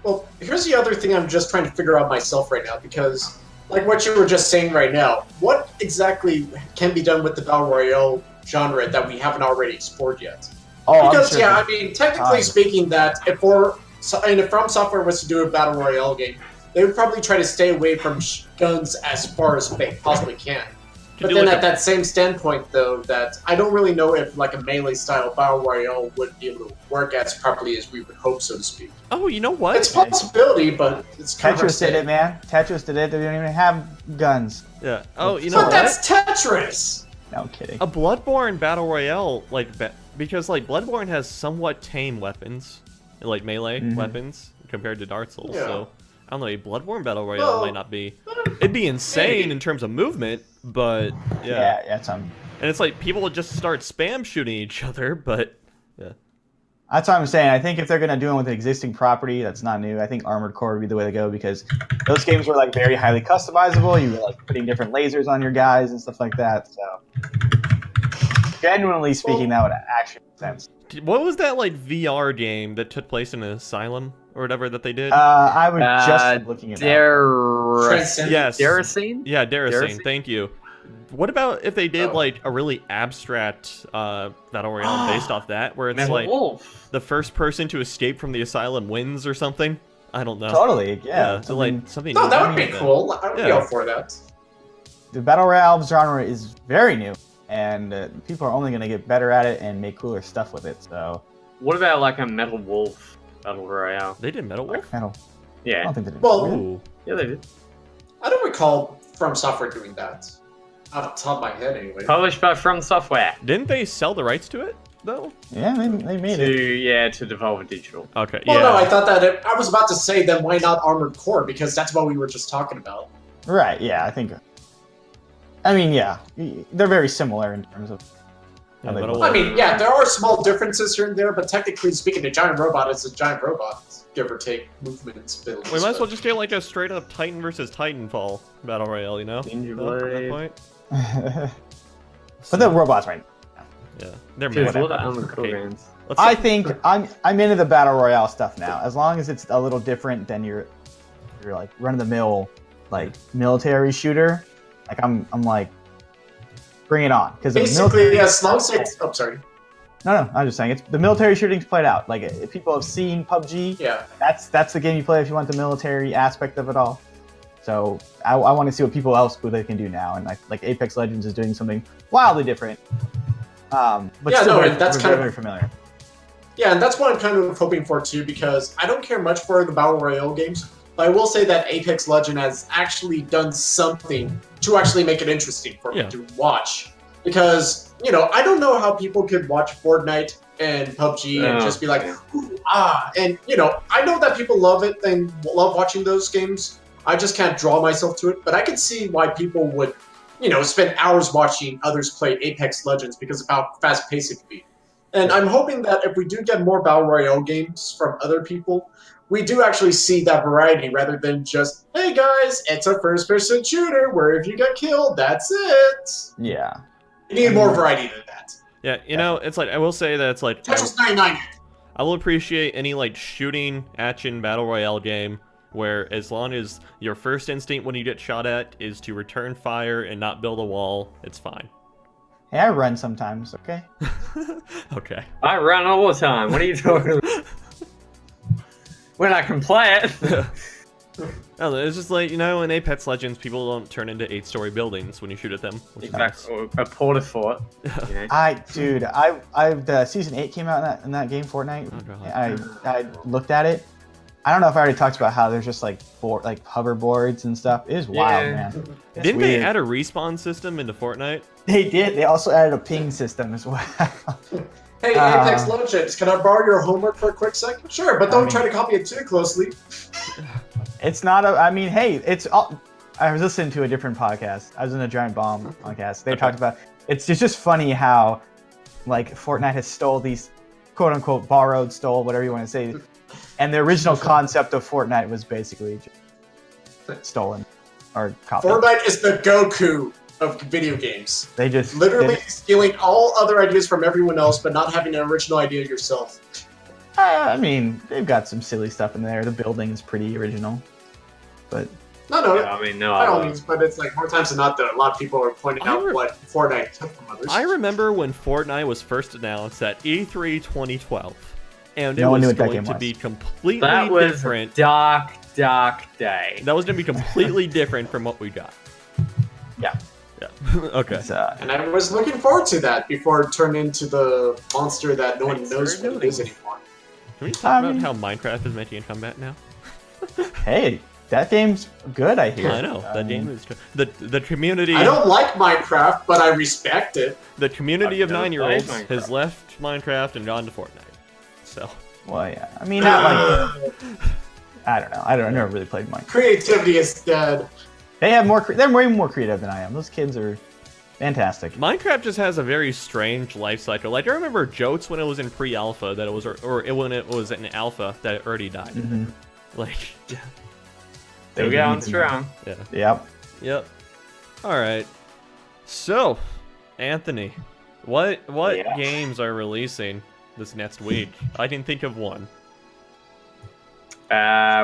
Well, here's the other thing I'm just trying to figure out myself right now, because, like what you were just saying right now, what exactly can be done with the Battle Royale genre that we haven't already explored yet? Oh, Because, I'm sure. yeah, I mean, technically speaking, that if From Software was to do a Battle Royale game, they would probably try to stay away from guns as far as they possibly can. But do then like at that same standpoint, though, that I don't really know if like a melee-style Battle Royale would be able to work as properly as we would hope, so to speak. Oh, you know what? It's a possibility, but it's kind of Tetris did it, man. Tetris did it. They don't even have guns. Yeah. Oh, you know But what? that's Tetris! No I'm kidding. A Bloodborne Battle Royale, like, because, like, Bloodborne has somewhat tame weapons, like melee weapons, compared to Dark Souls, Yeah. so, I don't know, a Bloodborne Battle Royale Well, might not be... It'd be insane maybe. in terms of movement, but, Yeah, that's And it's like, people would just start spam shooting each other, but, yeah. That's what I'm saying. I think if they're gonna do it with an existing property that's not new, I think Armored Core would be the way to go because those games were like very highly customizable. You were like putting different lasers on your guys and stuff like that. So, genuinely speaking, that would actually make sense. What was that, like, VR game that took place in an asylum, or whatever that they did? I was just looking at that. Transcend- Yes. Daracene? Yeah, Daracene, Daracene? thank you. What about if they did Oh. like a really abstract battle royale based off that, where it's Metal like Wolf. the first person to escape from the asylum wins or something? I don't know. Totally, yeah. so like something. No, new that would be like that. cool. I would be Yeah. all for that. The battle royale genre is very new, and people are only gonna get better at it and make cooler stuff with it. So, What about like a Metal Wolf Battle Royale? They did Metal Wolf. I don't Yeah. think they did. Well, Ooh. Yeah, they did. I don't recall From Software doing that. Off the top of my head, anyway. Published by From Software. Didn't they sell the rights to it though? Yeah, they made it. To Devolver Digital. Okay. Well, yeah. no, I thought that I was about to say, then why not Armored Core? Because that's what we were just talking about. Right, yeah, I think. I mean, yeah, they're very similar in terms of. Yeah, they Metal look. I Wolf. mean, yeah, there are small differences here and there, but technically speaking, a giant robot is a giant robot, give or take movement and abilities. We might as well but- just get like a straight up Titan versus Titanfall battle royale, you know? Ninja No, at that Blade. point? But the robots, right? Yeah, they're Dude, mad. what are Armored Core Okay. games? Let's I think I'm into the battle royale stuff now. As long as it's a little different than your like run of the mill like military shooter. Like I'm like, bring it on because Basically, as long as it's... Oh, sorry. No, I'm just saying it's the military shooting's played out. Like if people have seen PUBG, Yeah. that's the game you play if you want the military aspect of it all. So I want to see what people else they can do now, and like Apex Legends is doing something wildly different. But Yeah, still no, very, and that's very, kind of- very familiar. Yeah, and that's what I'm kind of hoping for too, because I don't care much for the Battle Royale games, but I will say that Apex Legend has actually done something to actually make it interesting for me Yeah. to watch. Because, you know, I don't know how people could watch Fortnite and PUBG and Oh, just be like, yeah. ooh, ah, and, you know, I know that people love it and love watching those games. I just can't draw myself to it, but I can see why people would, you know, spend hours watching others play Apex Legends because of how fast-paced it can be. And I'm hoping that if we do get more Battle Royale games from other people, we do actually see that variety rather than just, hey guys, it's a first-person shooter where if you get killed, that's it. Yeah. We need more variety than that. Yeah, you know, it's like I will say that it's like Tetris 99. I will appreciate any like shooting action battle royale game where as long as your first instinct when you get shot at is to return fire and not build a wall, it's fine. Hey, I run sometimes. Okay. Okay. I run all the time. What are you talking about? When I can play it. Oh, it's just like, in Apex Legends, people don't turn into 8-story buildings when you shoot at them. Which is nice. Or a porta fort. You know? The season 8 came out in that game, Fortnite. Oh, God. I looked at it. I don't know if I already talked about how there's just like hoverboards and stuff. It is wild, man. It's Didn't they weird. add a respawn system into Fortnite? They did. They also added a ping system as well. Hey, Apex Legends, can I borrow your homework for a quick second? Sure, but don't try to copy it too closely. It's not it's all, I was listening to a different podcast. I was in a Giant Bomb podcast. They talked about, it's just funny how, like, Fortnite has stole these, quote unquote, stole, whatever you want to say. And the original concept of Fortnite was basically just stolen or copied. Fortnite is the Goku of video games. They just Literally stealing all other ideas from everyone else, but not having an original idea yourself. I mean, they've got some silly stuff in there. The building is pretty original, but No, Yeah, I mean, no, by all I means, but it's like more times than not that a lot of people are pointing out what Fortnite took from others. I remember when Fortnite was first announced at E3 2012. And it No one knew was what that going game to was. be completely that was different. a dark day. That was going to be completely different from what we got. yeah. Yeah. Okay. It's, And I was looking forward to that before it turned into the monster that no one Thanks knows for what it is anymore. Can we talk I about mean- how Minecraft is making a comeback now? hey, that game's good, I hear. I know that game is the community. I don't like Minecraft, but I respect it. The community of I've never 9-year-olds played has Minecraft. left Minecraft and gone to Fortnite. So Well, yeah. I mean, not like I don't know. I never really played Minecraft. Creativity is dead. They have more. They're way more creative than I am. Those kids are fantastic. Minecraft just has a very strange life cycle. Like I remember Jotes when it was in pre-alpha that it was, when it was in alpha that it already died. Mm-hmm. Like, yeah. Still going strong. Yeah. Yep. Yep. All right. So, Anthony, what Yeah. games are releasing this next week? I can think of one.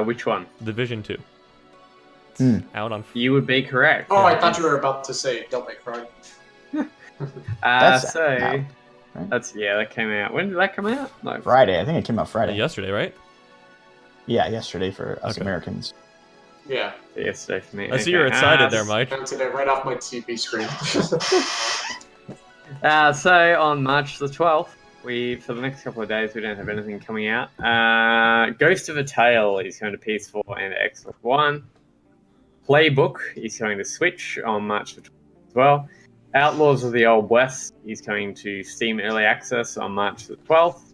Which one? Division 2. Hmm. Out on. You would be correct. Oh, I thought you were about to say Don't Make Cry. That's so out, right? that came out. When did that come out? Like, Friday. I think it came out Friday. Yesterday, right? Yeah, yesterday for us Okay. Americans. Yeah, yesterday for me. I see you're excited there, Mike. mounted it right off my TV screen. So on March the 12th, for the next couple of days we don't have anything coming out. Ghost of a Tale is going to PS4 and Xbox One. Playbook is going to Switch on March the 12th as well. Outlaws of the Old West is going to Steam Early Access on March the 12th.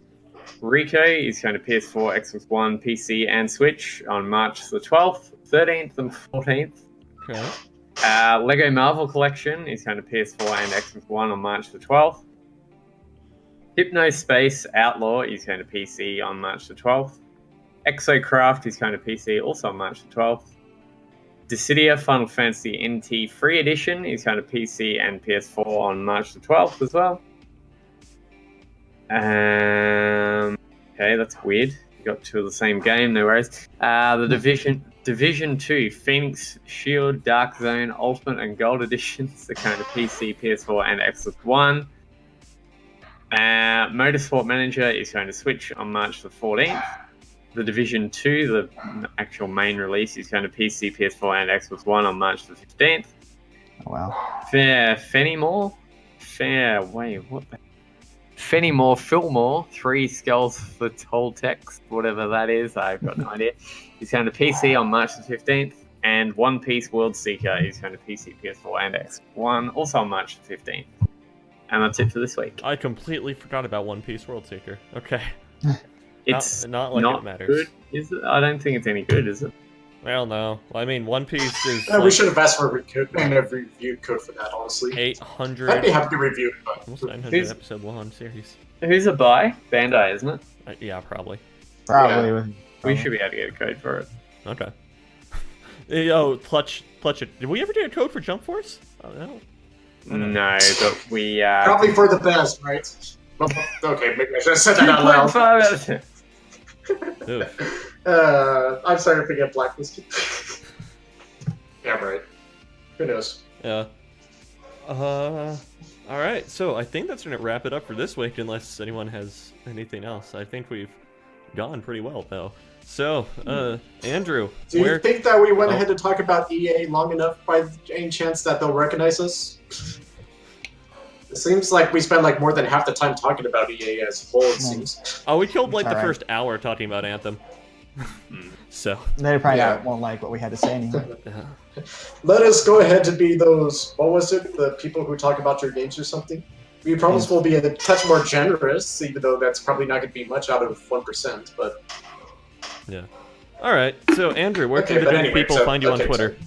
Rico is going to PS4, Xbox One, PC, and Switch on March the 12th, 13th, and 14th. Okay. Lego Marvel Collection is going to PS4 and Xbox One on March the 12th. Hypnospace Outlaw is going to PC on March the 12th. Exocraft is going to PC also on March the 12th. Dissidia Final Fantasy NT Free Edition is going to PC and PS4 on March the 12th as well. Okay, that's weird. You got two of the same game, no worries. The Division 2 Phoenix Shield Dark Zone Ultimate and Gold Editions are going to PC, PS4, and Xbox One. Motorsport Manager is going to Switch on March the 14th. The Division 2, the actual main release, is going to PC, PS4, and Xbox One on March the 15th. Oh, wow. Fenimore, Fillmore, 3 Skulls for Toltecs, whatever that is, I've got no idea. He's going to PC on March the 15th, and One Piece World Seeker is going to PC, PS4, and Xbox One, also on March the 15th. And that's it for this week. I completely forgot about One Piece World Seeker. Okay. It's not like not it matters. good, is it? I don't think it's any good, is it? Well, no. I mean, One Piece is Yeah, we like should have asked for a review code for that, honestly. 800, I'd be happy to review it, but almost 900 Who's- episode long series. Who's a buy? Bandai, isn't it? Yeah, probably. Probably. Yeah. We should be able to get a code for it. Okay. Yo, Clutch it. Did we ever get a code for Jump Force? Oh, no. No, but we... probably for the best, right? Well, okay, maybe I should have said that out loud. 2.5 out of 10. Oof. I'm sorry if I get blacklisted. Yeah, right. Who knows? Yeah. Alright, so I think that's going to wrap it up for this week, unless anyone has anything else. I think we've gone pretty well though. So, Andrew, Do you think that we went ahead to talk about EA long enough by any chance that they'll recognize us? It seems like we spend like more than half the time talking about EA as a whole, it seems. Oh, we killed like the Alright. first hour talking about Anthem. So, They probably Yeah. won't like what we had to say anyway. Let us go ahead to be those, what was it, the people who talk about your games or something? We promise we'll be a touch more generous, even though that's probably not going to be much out of 1%, but... yeah. Alright, so Andrew, where Okay, can but the anyway, people so- find you on okay, Twitter? so-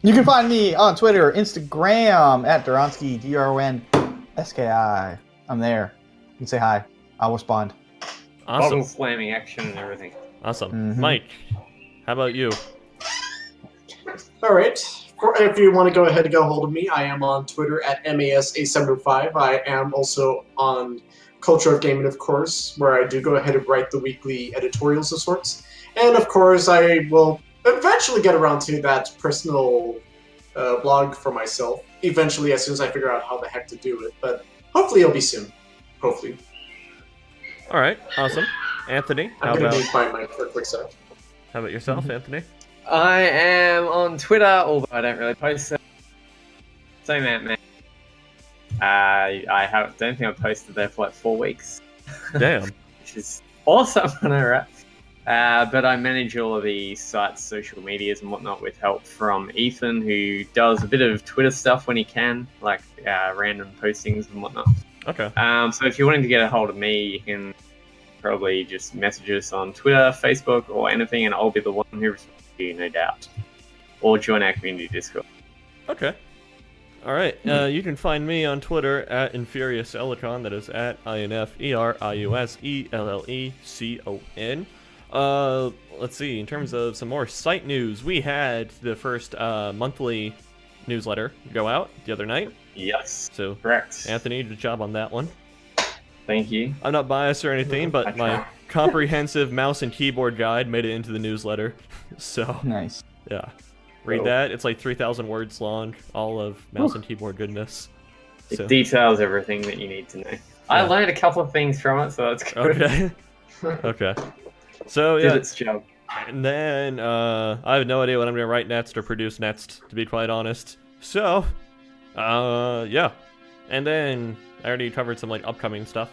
You can find me on Twitter, Instagram, at Duronsky, DRONSKI. I'm there. You can say hi. I'll respond. Awesome. Bottle slamming action and everything. Awesome. Mhm. Mike, how about you? Alright, if you want to go ahead and get a hold of me, I am on Twitter at MASA705. I am also on Culture of Gaming, of course, where I do go ahead and write the weekly editorials of sorts. And of course, I will eventually get around to that personal blog for myself. Eventually, as soon as I figure out how the heck to do it. But hopefully it'll be soon. Hopefully. Alright, awesome. Anthony, how I'm going to about, need my mic for a quick sec. how about yourself, Anthony? I am on Twitter, although I don't really post it. Same man. Don't think I've posted there for like 4 weeks, Damn. which is awesome. I know, right? But I manage all of the site's social medias and whatnot with help from Ethan, who does a bit of Twitter stuff when he can, like random postings and whatnot. Okay. So if you're wanting to get a hold of me, you can probably just message us on Twitter, Facebook, or anything, and I'll be the one who responds to you, no doubt. Or join our community Discord. Okay. Alright, you can find me on Twitter at InfuriousElecon, that is at INFERIUSELLECON. Let's see, in terms of some more site news, we had the first monthly newsletter go out the other night. Yes, So, correct. Anthony did a job on that one. Thank you. I'm not biased or anything, I but my try. comprehensive mouse and keyboard guide made it into the newsletter. So, Nice. yeah. Read Cool. that. It's like 3,000 words long, all of mouse and keyboard goodness. It So, details everything that you need to know. I Yeah. learned a couple of things from it, so that's good. okay. Okay. So, Did yeah. its job. And then, I have no idea what I'm going to write next or produce next, to be quite honest. So, yeah. And then, I already covered some, like, upcoming stuff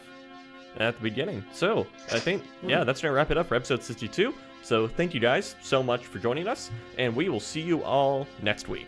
at the beginning. So, I think, yeah, that's going to wrap it up for episode 62. So, thank you guys so much for joining us, and we will see you all next week.